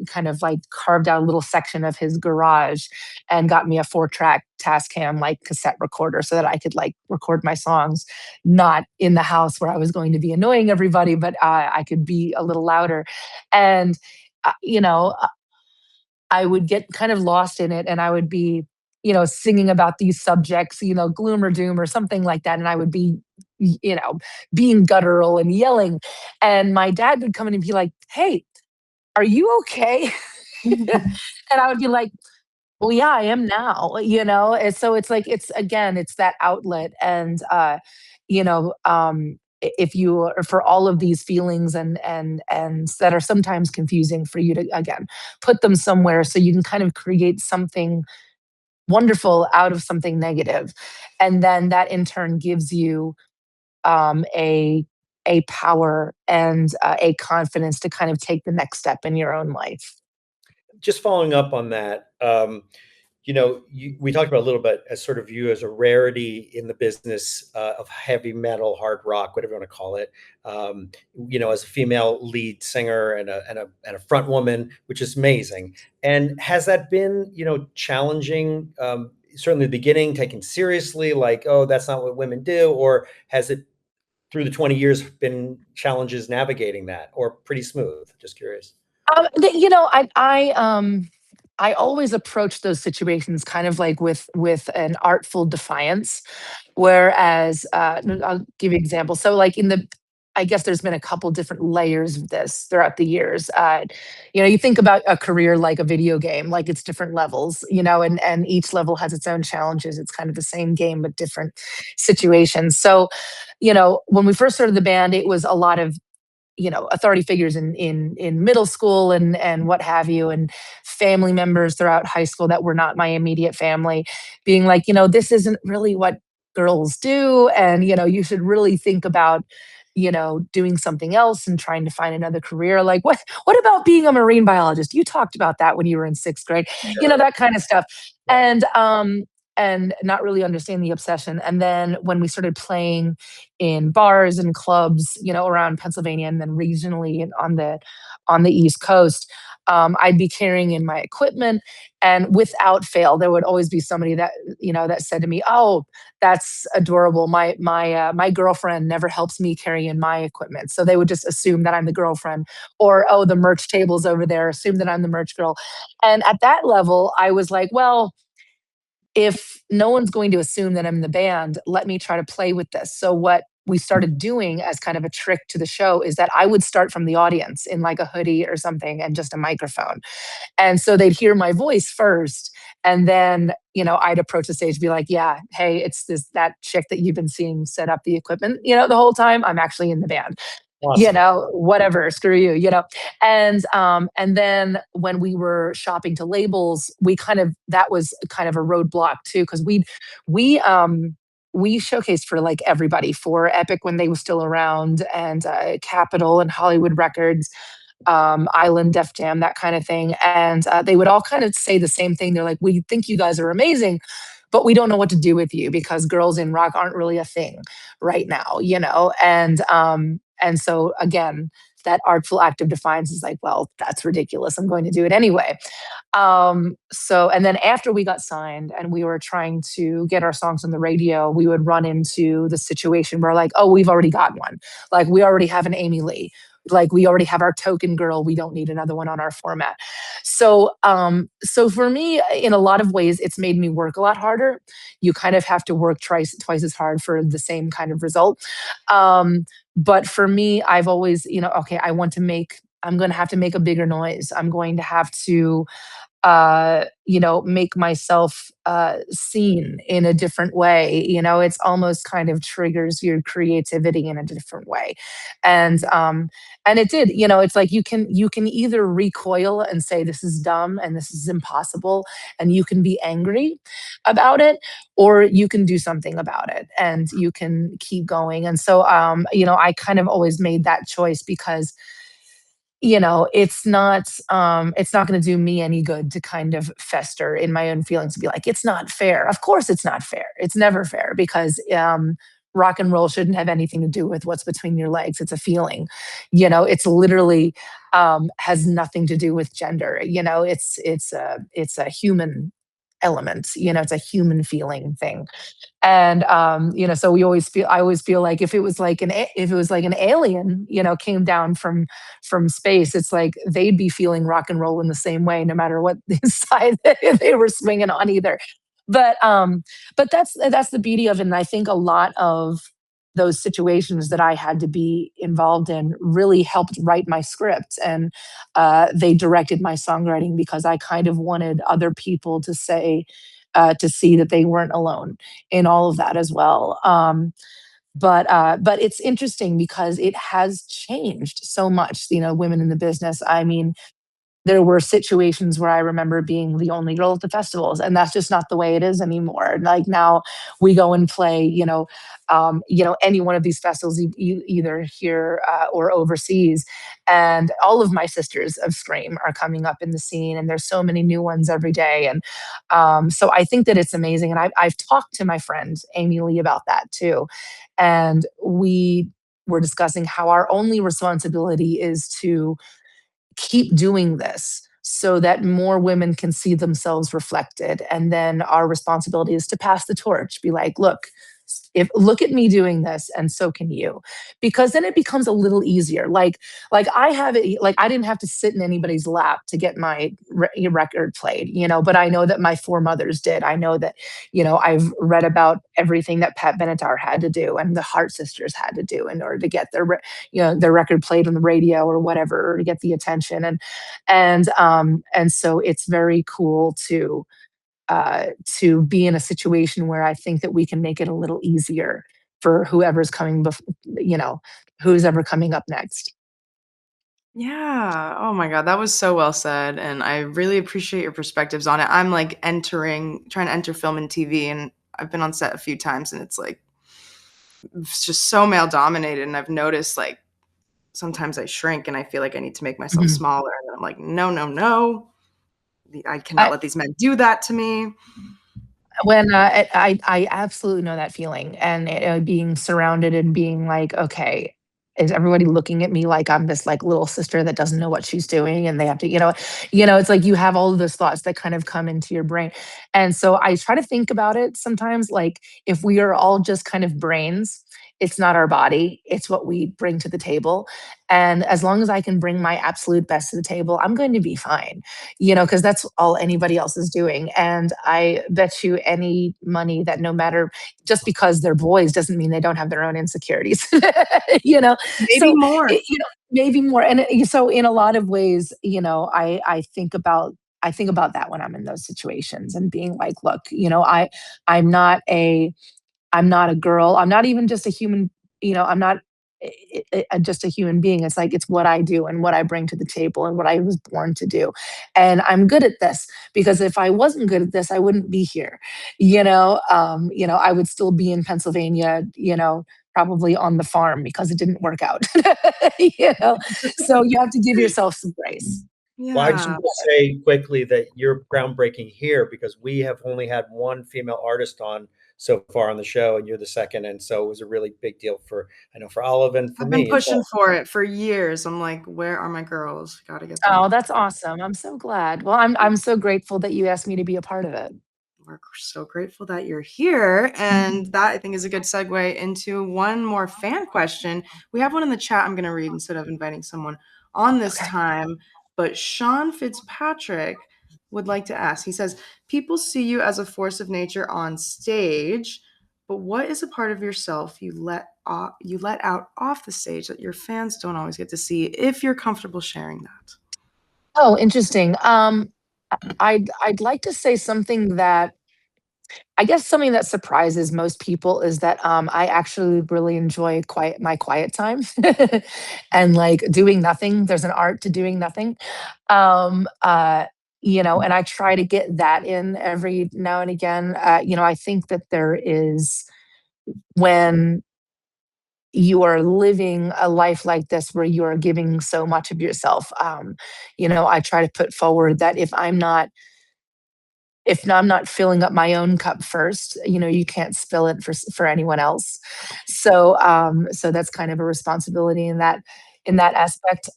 Speaker 3: kind of like carved out a little section of his garage and got me a 4-track Tascam like cassette recorder so that I could like record my songs, not in the house where I was going to be annoying everybody, but I could be a little louder. And, uh, you know, uh, I would get kind of lost in it, and I would be, singing about these subjects, gloom or doom or something like that. And I would be, you know, being guttural and yelling. And my dad would come in and be like, "Hey, are you okay?" And I would be like, well, yeah, I am now. And so it's like, it's again, it's that outlet. And if you are for all of these feelings and that are sometimes confusing for you to again put them somewhere so you can kind of create something wonderful out of something negative. And then that in turn gives you a power and a confidence to kind of take the next step in your own life.
Speaker 1: Just following up on that, we talked about a little bit as sort of you as a rarity in the business of heavy metal, hard rock, whatever you want to call it. As a female lead singer and a front woman, which is amazing. And has that been, challenging? Certainly, the beginning, taken seriously, like, oh, that's not what women do, or has it through the 20 years been challenges navigating that, or pretty smooth? Just curious.
Speaker 3: I always approach those situations kind of like with an artful defiance. Whereas, I'll give you an example. So, like I guess there's been a couple different layers of this throughout the years. You think about a career like a video game, like it's different levels, and each level has its own challenges. It's kind of the same game but different situations. So, when we first started the band, it was a lot of authority figures in middle school and what have you, and family members throughout high school that were not my immediate family being like, this isn't really what girls do, and you should really think about doing something else and trying to find another career. Like, what about being a marine biologist? You talked about that when you were in 6th grade,
Speaker 1: Sure.
Speaker 3: that kind of stuff.
Speaker 1: Yeah.
Speaker 3: And not really understand the obsession. And then when we started playing in bars and clubs, around Pennsylvania and then regionally and on the on the East Coast, I'd be carrying in my equipment, and without fail, there would always be somebody that that said to me, "Oh, that's adorable. My girlfriend never helps me carry in my equipment," so they would just assume that I'm the girlfriend, or oh, the merch table's over there, assume that I'm the merch girl, and at that level, I was like, well, if no one's going to assume that I'm in the band, let me try to play with this. So what we started doing as kind of a trick to the show is that I would start from the audience in like a hoodie or something and just a microphone. And so they'd hear my voice first. And then, I'd approach the stage, be like, yeah, hey, it's that chick that you've been seeing set up the equipment, the whole time. I'm actually in the band.
Speaker 1: Awesome.
Speaker 3: Whatever, screw you, and then when we were shopping to labels, that was kind of a roadblock too, because we showcased for like everybody, for Epic when they were still around, and Capitol and Hollywood Records, Island, Def Jam, that kind of thing, and they would all kind of say the same thing. They're like, we think you guys are amazing, but we don't know what to do with you because girls in rock aren't really a thing right now, and so again, that artful act of defiance is like, well, that's ridiculous. I'm going to do it anyway. And then after we got signed and we were trying to get our songs on the radio, we would run into the situation where like, oh, we've already got one. Like we already have an Amy Lee. Like we already have our token girl. We don't need another one on our format. So for me, in a lot of ways, it's made me work a lot harder. You kind of have to work twice as hard for the same kind of result. But for me, I've always, okay, I'm going to have to make a bigger noise. I'm going to have to make myself seen in a different way. It's almost kind of triggers your creativity in a different way. And it did, it's like you can either recoil and say this is dumb and this is impossible, and you can be angry about it, or you can do something about it and you can keep going. And so I kind of always made that choice because it's not going to do me any good to kind of fester in my own feelings and be like, it's not fair. Of course it's not fair. It's never fair because rock and roll shouldn't have anything to do with what's between your legs. It's a feeling. It's literally has nothing to do with gender. It's a human element. It's a human feeling thing. And so I always feel like if it was like an alien, came down from space, it's like they'd be feeling rock and roll in the same way, no matter what side they were swinging on either. But that's the beauty of it. And I think a lot of those situations that I had to be involved in really helped write my script, and they directed my songwriting because I kind of wanted other people to see that they weren't alone in all of that as well. But it's interesting because it has changed so much. Women in the business. I mean, there were situations where I remember being the only girl at the festivals, and that's just not the way it is anymore. Like now, we go and play, any one of these festivals, either here or overseas, and all of my sisters of Scream are coming up in the scene, and there's so many new ones every day, and so I think that it's amazing. And I've talked to my friend Amy Lee about that too, and we were discussing how our only responsibility is to keep doing this so that more women can see themselves reflected. And then our responsibility is to pass the torch, be like, look at me doing this, and so can you. Because then it becomes a little easier. Like I have it, like I didn't have to sit in anybody's lap to get my record played, but I know that my foremothers did. I know that, I've read about everything that Pat Benatar had to do and the Hart sisters had to do in order to get their record played on the radio or whatever, or to get the attention. And so it's very cool to be in a situation where I think that we can make it a little easier for who's ever coming up next.
Speaker 2: Yeah. Oh my God. That was so well said. And I really appreciate your perspectives on it. I'm like trying to enter film and TV, and I've been on set a few times, and it's just so male dominated. And I've noticed like sometimes I shrink and I feel like I need to make myself
Speaker 3: Mhm.
Speaker 2: smaller. And I'm like, no, no, no. I cannot
Speaker 3: I,
Speaker 2: let these men do that to me.
Speaker 3: when I absolutely know that feeling, and being surrounded and being like, okay, is everybody looking at me like I'm this like little sister that doesn't know what she's doing and they have to, it's like you have all of those thoughts that kind of come into your brain. And so I try to think about it sometimes like if we are all just kind of brains, it's not our body, it's what we bring to the table. And as long as I can bring my absolute best to the table, I'm going to be fine, because that's all anybody else is doing. And I bet you any money that no matter, just because they're boys doesn't mean they don't have their own insecurities, you know?
Speaker 2: Maybe
Speaker 3: So,
Speaker 2: more.
Speaker 3: maybe more. And so in a lot of ways, I think about that when I'm in those situations and being like, look, I'm not a I'm not a girl. I'm not even just a human, I'm not just a human being. It's like it's what I do and what I bring to the table and what I was born to do. And I'm good at this because if I wasn't good at this, I wouldn't be here. I would still be in Pennsylvania, probably on the farm because it didn't work out. you know. So you have to give yourself some grace.
Speaker 1: Well, I just
Speaker 2: Yeah.
Speaker 1: want to say quickly that you're groundbreaking here because we have only had one female artist on so far on the show, and you're the second. And so it was a really big deal I know, for Olive and for
Speaker 2: I've been
Speaker 1: me as
Speaker 2: pushing
Speaker 1: well.
Speaker 2: for it for years. I'm like, where are my girls? Got to get them on.
Speaker 3: Oh, that's awesome. I'm so glad. Well, I'm so grateful that you asked me to be a part of it.
Speaker 2: We're so grateful that you're here. And that I think is a good segue into one more fan question. We have one in the chat I'm going to read instead of inviting someone on this
Speaker 3: Okay.
Speaker 2: time. But Sean Fitzpatrick would like to ask, he says, people see you as a force of nature on stage, but what is a part of yourself you let out off the stage that your fans don't always get to see if you're comfortable sharing that?
Speaker 3: Oh, interesting. I'd like to say something that I guess something that surprises most people is that I actually really enjoy my quiet time and like doing nothing. There's an art to doing nothing. Um, uh, and I try to get that in every now and again. I think that there is when you are living a life like this where you are giving so much of yourself. I try to put forward that if I'm not filling up my own cup first, you can't spill it for anyone else. So that's kind of a responsibility in that aspect.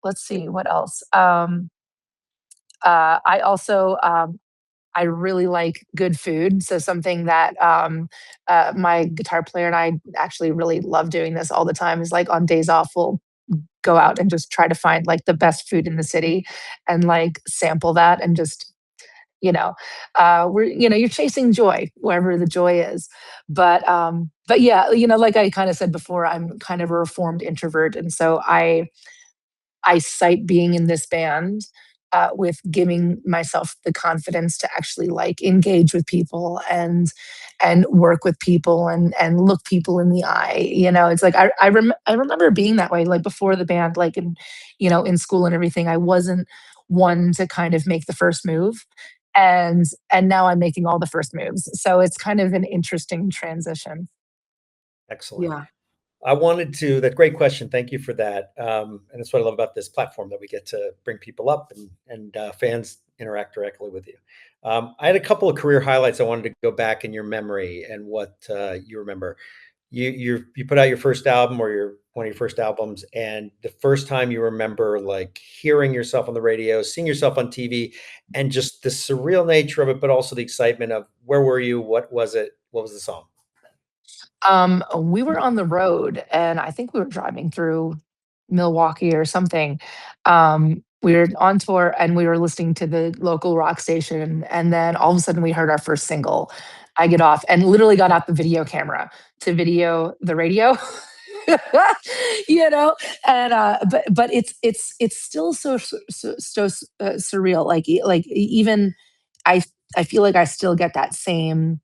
Speaker 3: Let's see what else. I also I really like good food. So something that my guitar player and I actually really love doing this all the time is like on days off, we'll go out and just try to find like the best food in the city and like sample that and just you're chasing joy wherever the joy is. But yeah, like I kind of said before, I'm kind of a reformed introvert, and so I cite being in this band with giving myself the confidence to actually like engage with people and work with people and look people in the eye. It's like I remember being that way like before the band, like in school and everything. I wasn't one to kind of make the first move, and now I'm making all the first moves. So it's kind of an interesting transition.
Speaker 1: Excellent.
Speaker 2: Yeah.
Speaker 1: That great question. Thank you for that. And that's what I love about this platform that we get to bring people up and fans interact directly with you. I had a couple of career highlights I wanted to go back in your memory and what you remember. You put out your first album or one of your first albums, and the first time you remember like hearing yourself on the radio, seeing yourself on TV, and just the surreal nature of it, but also the excitement of where were you? What was it? What was the song?
Speaker 3: We were on the road and I think we were driving through Milwaukee or something. We were on tour and we were listening to the local rock station. And then all of a sudden we heard our first single. I get off and literally got out the video camera to video the radio. you know but it's still so surreal like even i I feel like I still get that same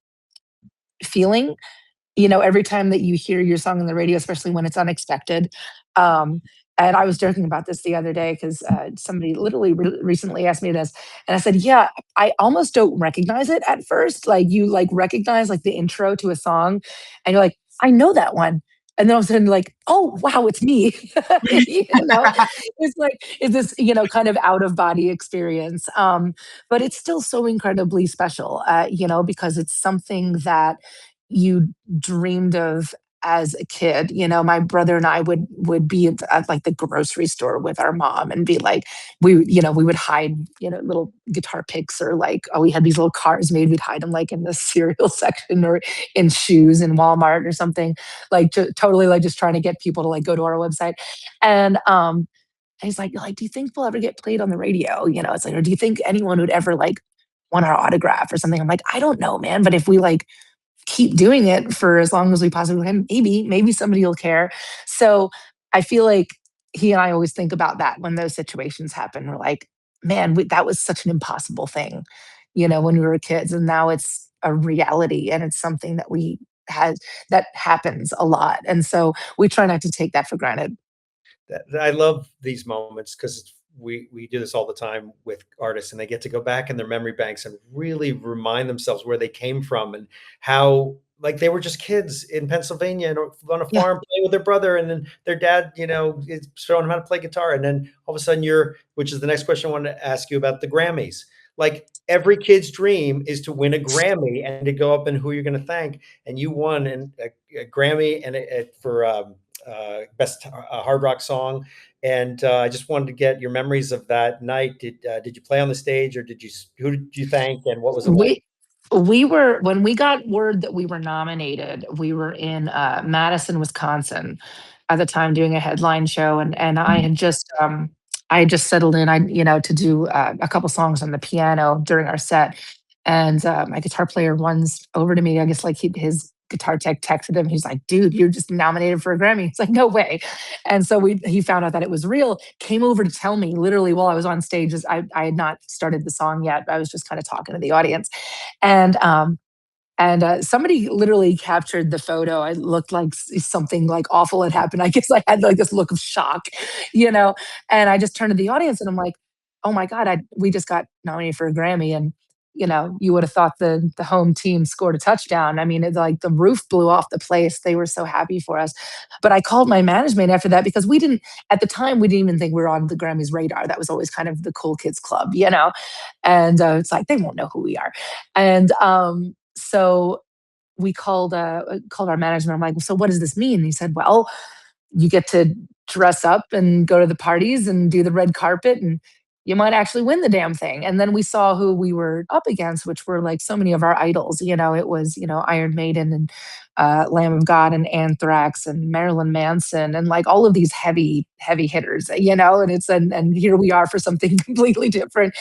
Speaker 3: feeling every time that you hear your song on the radio, especially when it's unexpected. Um, and I was joking about this the other day because somebody literally recently asked me this, and I said, "Yeah, I almost don't recognize it at first. Like you like recognize like the intro to a song, and you're like, I know that one." And then all of a sudden, like, oh wow, it's me. It's like it's this kind of out of body experience. But it's still so incredibly special, because it's something that you dreamed of as a kid. You know, my brother and I would be at like the grocery store with our mom and be like, we would hide, little guitar picks, or like, oh, we had these little cars made, we'd hide them like in the cereal section or in shoes in Walmart or something, like totally like just trying to get people to like go to our website. And he's like, do you think we'll ever get played on the radio? It's like, or do you think anyone would ever like want our autograph or something? I'm like, I don't know, man. But if we like keep doing it for as long as we possibly can, maybe somebody will care. So I feel like he and I always think about that when those situations happen. We're like, man, that was such an impossible thing, when we were kids, and now it's a reality, and it's something that we had that happens a lot, and so we try not to take that for granted.
Speaker 1: I love these moments because we do this all the time with artists, and they get to go back in their memory banks and really remind themselves where they came from and how like they were just kids in Pennsylvania and on a
Speaker 3: Yeah.
Speaker 1: farm playing with their brother, and then their dad, is showing them how to play guitar, and then all of a sudden which is the next question I wanted to ask you about the Grammys. Like every kid's dream is to win a Grammy and to go up and who you're going to thank, and you won a Grammy and for best hard rock song. And I just wanted to get your memories of that night. Did you play on the stage, or who did you thank, and what was it like?
Speaker 3: We were, when we got word that we were nominated, we were in Madison, Wisconsin at the time doing a headline show, and I had just settled in, to do a couple songs on the piano during our set, and my guitar player runs over to me. I guess like his guitar tech texted him. He's like, "Dude, you're just nominated for a Grammy." It's like, no way. And so he found out that it was real. Came over to tell me literally while I was on stage. I had not started the song yet. I was just kind of talking to the audience, and somebody literally captured the photo. I looked like something like awful had happened. I guess I had like this look of shock, you know. And I just turned to the audience and I'm like, "Oh my god, we just got nominated for a Grammy." And you would have thought the home team scored a touchdown. I mean, it's like the roof blew off the place. They were so happy for us. But I called my management after that because we didn't at the time we didn't even think we were on the Grammys radar. That was always kind of the cool kids club, you know. And it's like they won't know who we are. And so we called our management. I'm like, so what does this mean? And he said, well, you get to dress up and go to the parties and do the red carpet, and you might actually win the damn thing. And then we saw who we were up against, which were like so many of our idols. It was, Iron Maiden and Lamb of God and Anthrax and Marilyn Manson and like all of these heavy, heavy hitters, and and here we are for something completely different.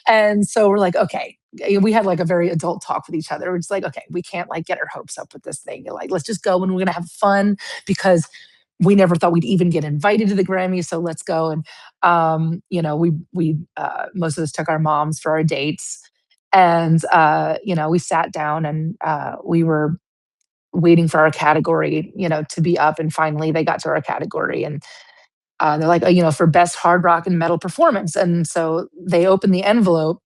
Speaker 3: And so we're like, okay, we had like a very adult talk with each other. We're just like, okay, we can't like get our hopes up with this thing. Like, let's just go and we're gonna have fun because we never thought we'd even get invited to the Grammys. So let's go. And we most of us took our moms for our dates. And we sat down and we were waiting for our category, to be up. And finally they got to our category and they're like, oh, for best hard rock and metal performance. And so they opened the envelope,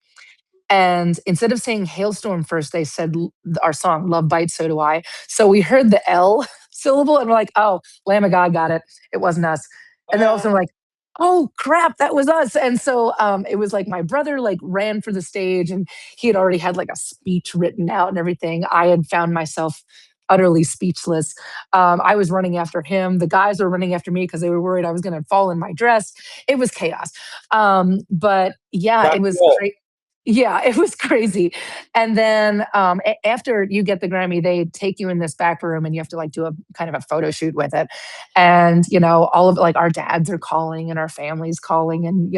Speaker 3: and instead of saying Halestorm first, they said our song, Love Bites, So Do I. So we heard the L syllable and we're like, oh, Lamb of God got it. It wasn't us. And then all of a sudden we're like, oh crap, that was us. And so it was like my brother like ran for the stage and he had already had like a speech written out and everything. I had found myself utterly speechless. I was running after him. The guys were running after me because they were worried I was going to fall in my dress. It was chaos. But yeah,
Speaker 1: Rock
Speaker 3: it
Speaker 1: and
Speaker 3: was
Speaker 1: roll.
Speaker 3: great. Yeah, it was crazy. And then after you get the Grammy, they take you in this back room and you have to like do a kind of a photo shoot with it. And, all of like our dads are calling and our family's calling. And,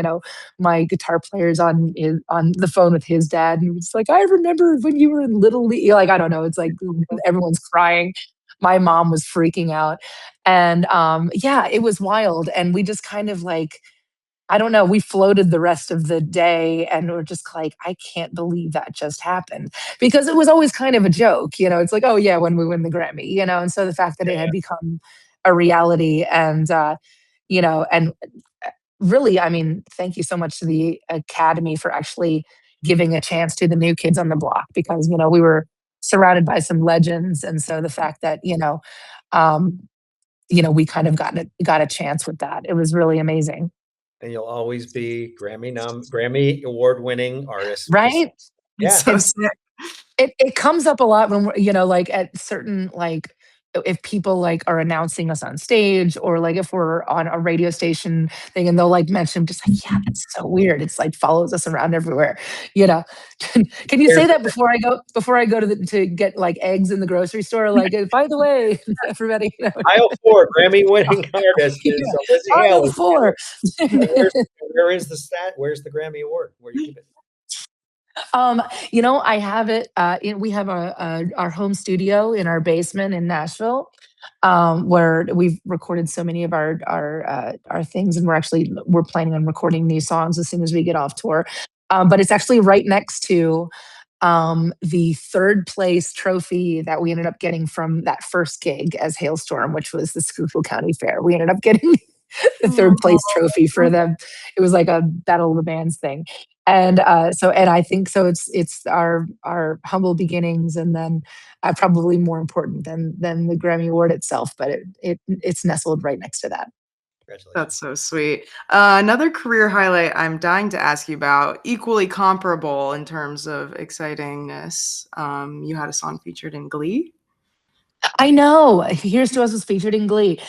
Speaker 3: my guitar player's on the phone with his dad. And it's like, I remember when you were in Little League. Like, I don't know. It's like everyone's crying. My mom was freaking out. And yeah, it was wild. And we just kind of like, I don't know, we floated the rest of the day and we're just like, I can't believe that just happened. Because it was always kind of a joke, it's like, oh yeah, when we win the Grammy, and so the fact that it had become a reality and and really, I mean, thank you so much to the Academy for actually giving a chance to the new kids on the block because, we were surrounded by some legends. And so the fact that, um, we kind of got a chance with that. It was really amazing.
Speaker 1: And you'll always be Grammy award winning artist. Just
Speaker 3: Right?
Speaker 1: yeah.
Speaker 2: So sick.
Speaker 3: It comes up a lot when we're, like at certain like if people like are announcing us on stage, or like if we're on a radio station thing and they'll like mention just like, yeah, that's so weird. It's like follows us around everywhere, you know. Can you say
Speaker 1: There's
Speaker 3: that before I go to get like eggs in the grocery store? Like, by the way, everybody, you know.
Speaker 1: aisle 4 Grammy-winning artist is
Speaker 3: Yeah,
Speaker 1: Lzzy Hale.
Speaker 3: aisle four.
Speaker 1: Where's where is the stat? Where's the Grammy award? Where do you keep it?
Speaker 3: I have it. We have our home studio in our basement in Nashville, where we've recorded so many of our things, and we're planning on recording new songs as soon as we get off tour. But it's actually right next to the third place trophy that we ended up getting from that first gig as Halestorm, which was the Schuylkill County Fair. We ended up getting the third place trophy for them. It was like a Battle of the Bands thing. And and I think so. It's our humble beginnings, and then probably more important than the Grammy Award itself. But it's nestled right next to that.
Speaker 1: Congratulations.
Speaker 2: That's so sweet. Another career highlight I'm dying to ask you about, equally comparable in terms of excitingness. You had a song featured in Glee.
Speaker 3: I know. Here's to Us was featured in Glee,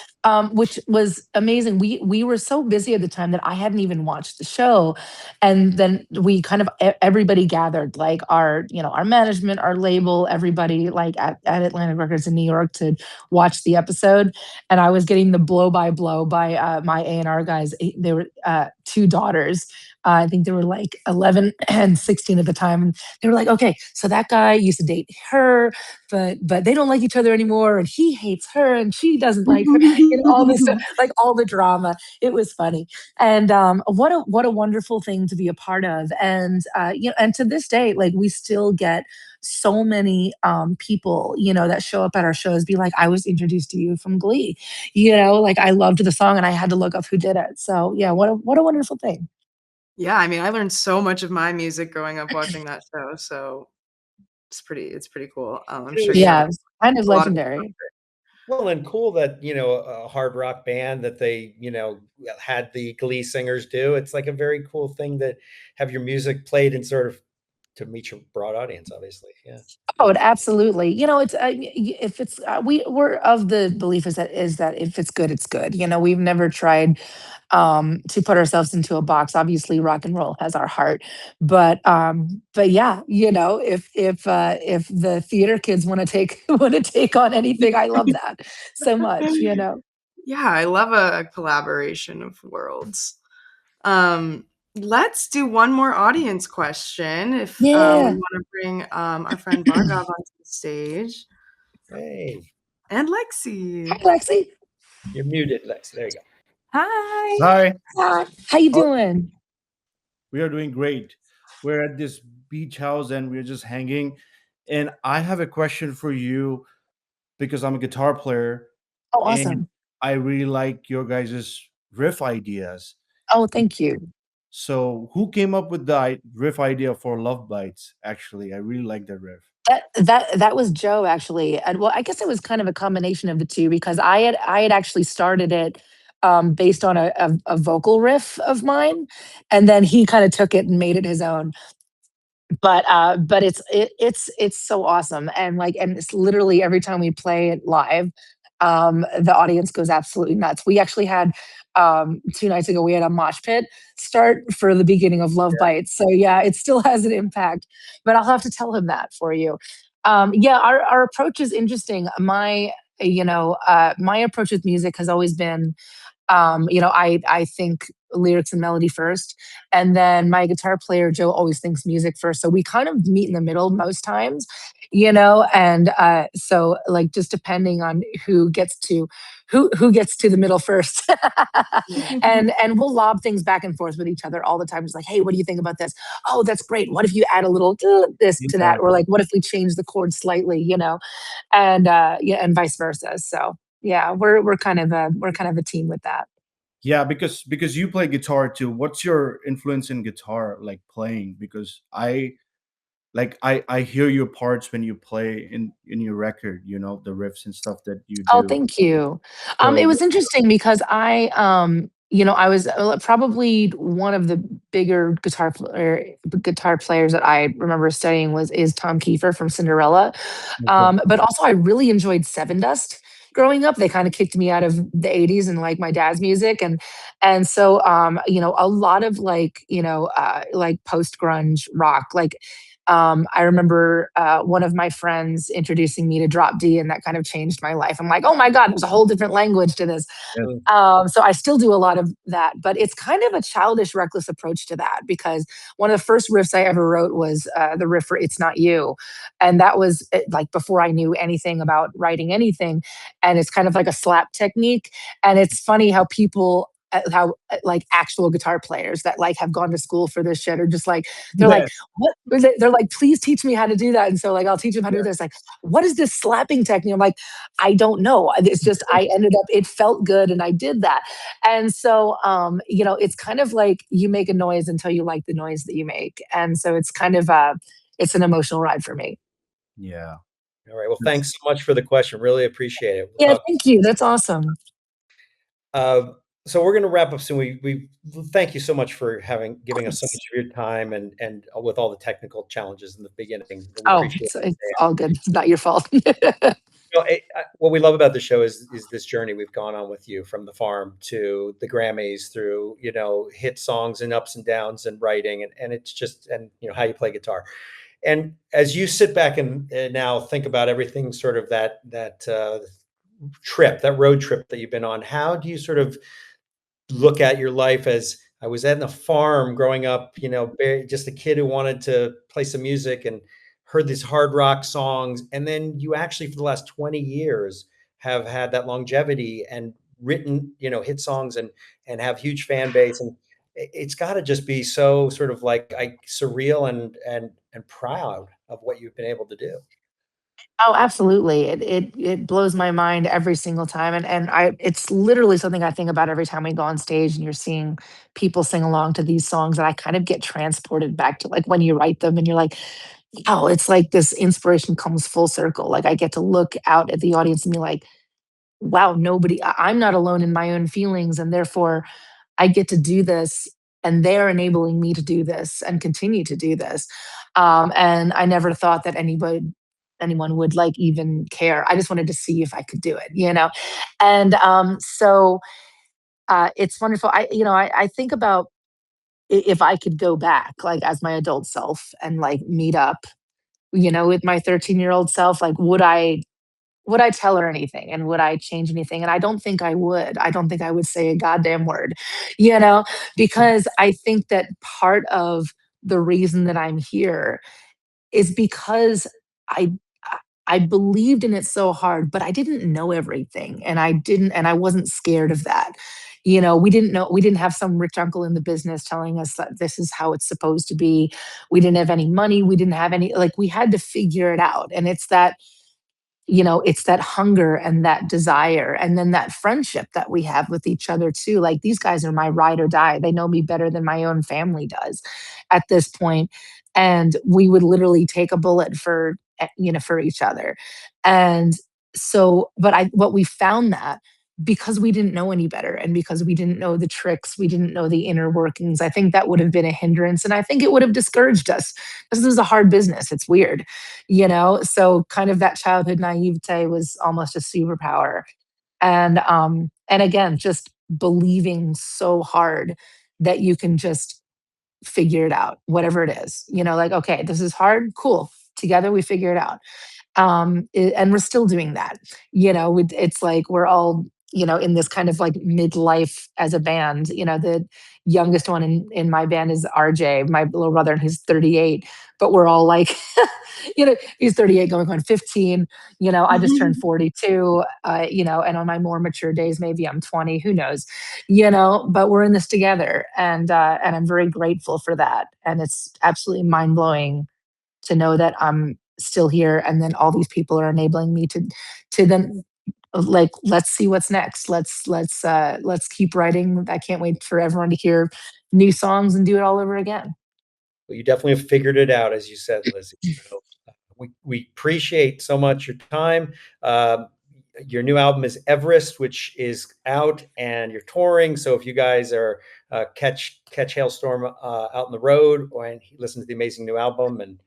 Speaker 3: which was amazing. We were so busy at the time that I hadn't even watched the show, and then we kind of everybody gathered, like our management, our label, everybody like at Atlantic Records in New York to watch the episode. And I was getting the blow by blow by my A&R guys. There were two daughters. I think they were like 11 and 16 at the time. And they were like, okay, so that guy used to date her, but they don't like each other anymore, and he hates her and she doesn't like her, all this stuff, like all the drama. It was funny. And what a wonderful thing to be a part of. And and to this day, like we still get so many people that show up at our shows be like, I was introduced to you from Glee, like I loved the song and I had to look up who did it. So yeah, what a wonderful thing.
Speaker 2: Yeah, I mean, I learned so much of my music growing up watching that show, so it's pretty cool. I'm sure you have
Speaker 3: Yeah, it's kind of
Speaker 2: a lot of
Speaker 3: legendary.
Speaker 1: Well, and cool that, a hard rock band that they, had the Glee singers do. It's like a very cool thing that have your music played and sort of to meet your broad audience, obviously. Yeah.
Speaker 3: Oh, absolutely. It's if it's we're of the belief is that if it's good, it's good. We've never tried to put ourselves into a box. Obviously, rock and roll has our heart, but yeah, if the theater kids want to take want to take on anything, I love that so much.
Speaker 2: Yeah, I love a collaboration of worlds. Let's do one more audience question if we
Speaker 3: Yeah.
Speaker 2: wanna bring, our friend Bhargav onto the stage,
Speaker 1: Hey,
Speaker 2: and
Speaker 3: Hi,
Speaker 2: Lexi.
Speaker 3: Lexi.
Speaker 1: you're muted, Lex. There you go.
Speaker 2: Hi.
Speaker 4: Hi,
Speaker 3: Hi. How you
Speaker 4: Oh,
Speaker 3: doing?
Speaker 4: we are doing great. We're at this beach house and we're just hanging. And I have a question for you because I'm a guitar player
Speaker 3: Oh,
Speaker 4: and
Speaker 3: awesome.
Speaker 4: I really like your guys' riff ideas.
Speaker 3: Oh, thank you.
Speaker 4: So, who came up with the riff idea for Love Bites? Actually, I really like that riff.
Speaker 3: That was Joe actually, and well, I guess it was kind of a combination of the two because I had actually started it based on a vocal riff of mine, and then he kind of took it and made it his own. But it's so awesome, and it's literally every time we play it live, the audience goes absolutely nuts. We actually had 2 nights ago we had a mosh pit start for the beginning of Love Bites, so yeah, it still has an impact. But I'll have to tell him that for you. Yeah, our approach is interesting. My approach with music has always been I think lyrics and melody first, and then my guitar player Joe always thinks music first. So we kind of meet in the middle most times, and so like just depending on who gets to the middle first,
Speaker 2: Yeah.
Speaker 3: and we'll lob things back and forth with each other all the time. Just like, hey, what do you think about this? Oh, that's great. What if you add a little this to
Speaker 4: Yeah.
Speaker 3: that, or like, what if we change the chord slightly? And yeah, and vice versa. So yeah, we're kind of a team with that.
Speaker 4: Yeah, because you play guitar too. What's your influence in guitar like playing? Because I hear your parts when you play in your record, the riffs and stuff that you
Speaker 3: Oh,
Speaker 4: do.
Speaker 3: thank you. It
Speaker 4: So
Speaker 3: was interesting because I was probably one of the bigger guitar players that I remember studying is Tom Kiefer from Cinderella.
Speaker 4: okay.
Speaker 3: But also I really enjoyed Seven Dust. growing up. They kind of kicked me out of the 80s and like my dad's music. And so you know, a lot of like, you know, like post grunge rock. Like I remember one of my friends introducing me to Drop D, and that kind of changed my life. I'm like, oh my God, there's a whole different language to this.
Speaker 1: Mm.
Speaker 3: So I still do a lot of that, but it's kind of a childish, reckless approach to that because one of the first riffs I ever wrote was the riff for "It's Not You," and that was like before I knew anything about writing anything. And it's kind of like a slap technique, and it's funny how people. How like actual guitar players that like have gone to school for this shit are just like they're
Speaker 1: Yeah.
Speaker 3: like what they're like please teach me how to do that, and so like I'll teach them how to do this, like what is this slapping technique? I'm like I don't know. It's just I ended up it felt good and I did that. And so you know, it's kind of like you make a noise until you like the noise that you make. And so it's kind of it's an emotional ride for me.
Speaker 4: Yeah.
Speaker 1: All right. Well, thanks so much for the question. Really appreciate it. We'll
Speaker 3: Yeah,
Speaker 1: talk.
Speaker 3: thank you. That's awesome.
Speaker 1: So we're going to wrap up soon. We thank you so much for giving us so
Speaker 3: Course.
Speaker 1: much of your time and with all the technical challenges in the beginning. We
Speaker 3: Oh,
Speaker 1: appreciate
Speaker 3: it's
Speaker 1: it.
Speaker 3: all good. It's not your fault.
Speaker 1: You know, what we love about the show is this journey we've gone on with you from the farm to the Grammys through, you know, hit songs and ups and downs and writing and it's just and you know how you play guitar. And as you sit back and now think about everything sort of that trip, that road trip that you've been on, how do you sort of look at your life as I was at the farm growing up, you know, just a kid who wanted to play some music and heard these hard rock songs. And then you actually, for the last 20 years, have had that longevity and written, you know, hit songs and have huge fan base. And it's got to just be so sort of like surreal and proud of what you've been able to do.
Speaker 3: Oh, absolutely. It blows my mind every single time. And I it's literally something I think about every time we go on stage and you're seeing people sing along to these songs, and I kind of get transported back to like when you write them and you're like, oh, it's like this inspiration comes full circle. Like I get to look out at the audience and be like, wow, I'm not alone in my own feelings, and therefore I get to do this, and they're enabling me to do this and continue to do this. And I never thought that anyone would like even care. I just wanted to see if I could do it, you know? And so it's wonderful. You know, I think about if I could go back, like as my adult self and like meet up, you know, with my 13-year-old self, like would I tell her anything and would I change anything? And I don't think I would. I don't think I would say a goddamn word, you know, because I think that part of the reason that I'm here is because I I believed in it so hard, but I didn't know everything and I wasn't scared of that. You know, we didn't have some rich uncle in the business telling us that this is how it's supposed to be. We didn't have any money, we didn't have any like we had to figure it out. And it's that you know, it's that hunger and that desire and then that friendship that we have with each other too. Like these guys are my ride or die. They know me better than my own family does at this point. And we would literally take a bullet for you know, for each other. And so but I what we found that because we didn't know any better and because we didn't know the tricks, we didn't know the inner workings, I think that would have been a hindrance and I think it would have discouraged us. This is a hard business. It's weird, you know. So kind of that childhood naivete was almost a superpower. And again, just believing so hard that you can just figure it out, whatever it is, you know, like okay, this is hard, cool, together we figure it out. And we're still doing that, you know. It's like we're all, you know, in this kind of like midlife as a band. You know, the youngest one in my band is RJ, my little brother, and he's 38, but we're all like you know, he's 38 going on 15. You know, I just turned 42. You know, and on my more mature days maybe I'm 20, who knows, you know. But we're in this together, and I'm very grateful for that. And it's absolutely mind-blowing to know that I'm still here and then all these people are enabling me to then like let's see what's next. Let's keep writing. I can't wait for everyone to hear new songs and do it all over again.
Speaker 1: Well, you definitely have figured it out, as you said, Lizzie. So, we appreciate so much your time. Um, your new album is Everest, which is out, and you're touring. So if you guys are catch Hailstorm out on the road, and listen to the amazing new album, and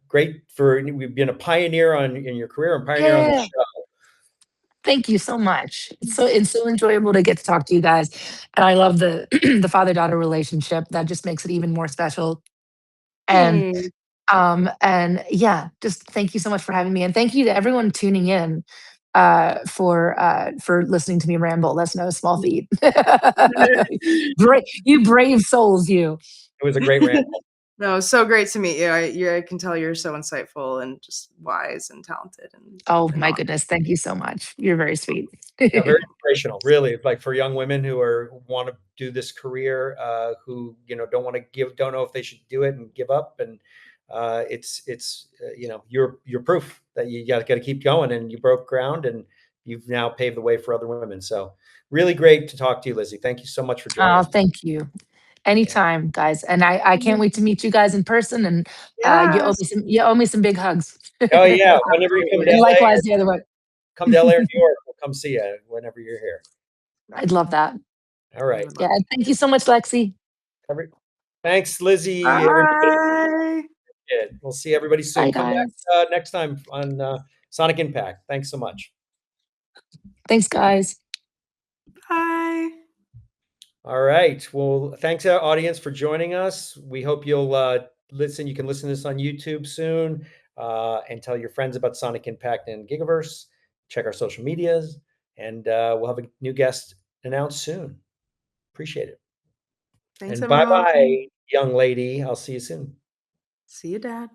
Speaker 1: great for we've been a pioneer in your career and pioneer on the
Speaker 3: Yeah.
Speaker 1: show.
Speaker 3: Thank you so much. It's so enjoyable to get to talk to you guys, and I love the the father daughter relationship. That just makes it even more special. And
Speaker 2: Hey.
Speaker 3: and yeah, just thank you so much for having me, and thank you to everyone tuning in for listening to me ramble. That's no small feat. You brave souls, you.
Speaker 1: It was a great rant.
Speaker 2: No, so great to meet you. I can tell you're so insightful and just wise and talented
Speaker 3: Oh
Speaker 2: and
Speaker 3: my
Speaker 2: awesome.
Speaker 3: goodness, thank you so much. You're very sweet.
Speaker 1: Yeah, very inspirational, really. Like for young women who want to do this career, who don't want to don't know if they should do it and give up, and it's you're proof that you got to keep going, and you broke ground, and you've now paved the way for other women. So really great to talk to you, Lzzy. Thank you so much for joining
Speaker 3: Oh,
Speaker 1: us.
Speaker 3: thank you.
Speaker 1: Yeah.
Speaker 3: Anytime, guys. And I can't wait to meet you guys in person. And
Speaker 2: Yes.
Speaker 3: you owe me some big hugs.
Speaker 1: Oh yeah, whenever you come to
Speaker 3: And
Speaker 1: LA
Speaker 3: likewise
Speaker 1: or
Speaker 3: the other way.
Speaker 1: come to LA or New York, we'll come see you whenever you're here.
Speaker 3: I'd love that.
Speaker 1: All right.
Speaker 2: would
Speaker 3: Yeah.
Speaker 2: love
Speaker 3: Thank you so much, Lexi.
Speaker 1: Thanks, Lzzy. Everybody.
Speaker 2: Bye.
Speaker 1: We'll see everybody soon.
Speaker 3: Bye,
Speaker 1: Come back
Speaker 3: guys.
Speaker 1: next time on Sonic Impact. Thanks so much.
Speaker 3: Thanks, guys.
Speaker 2: Bye.
Speaker 1: All right. Well, thanks our audience for joining us. We hope you'll listen. You can listen to this on YouTube soon, and tell your friends about Sonic Impact and Gigaverse. Check our social medias, and we'll have a new guest announced soon. Appreciate it.
Speaker 2: Thanks,
Speaker 1: And
Speaker 2: everyone.
Speaker 1: bye-bye, young lady. I'll see you soon.
Speaker 2: See you, Dad.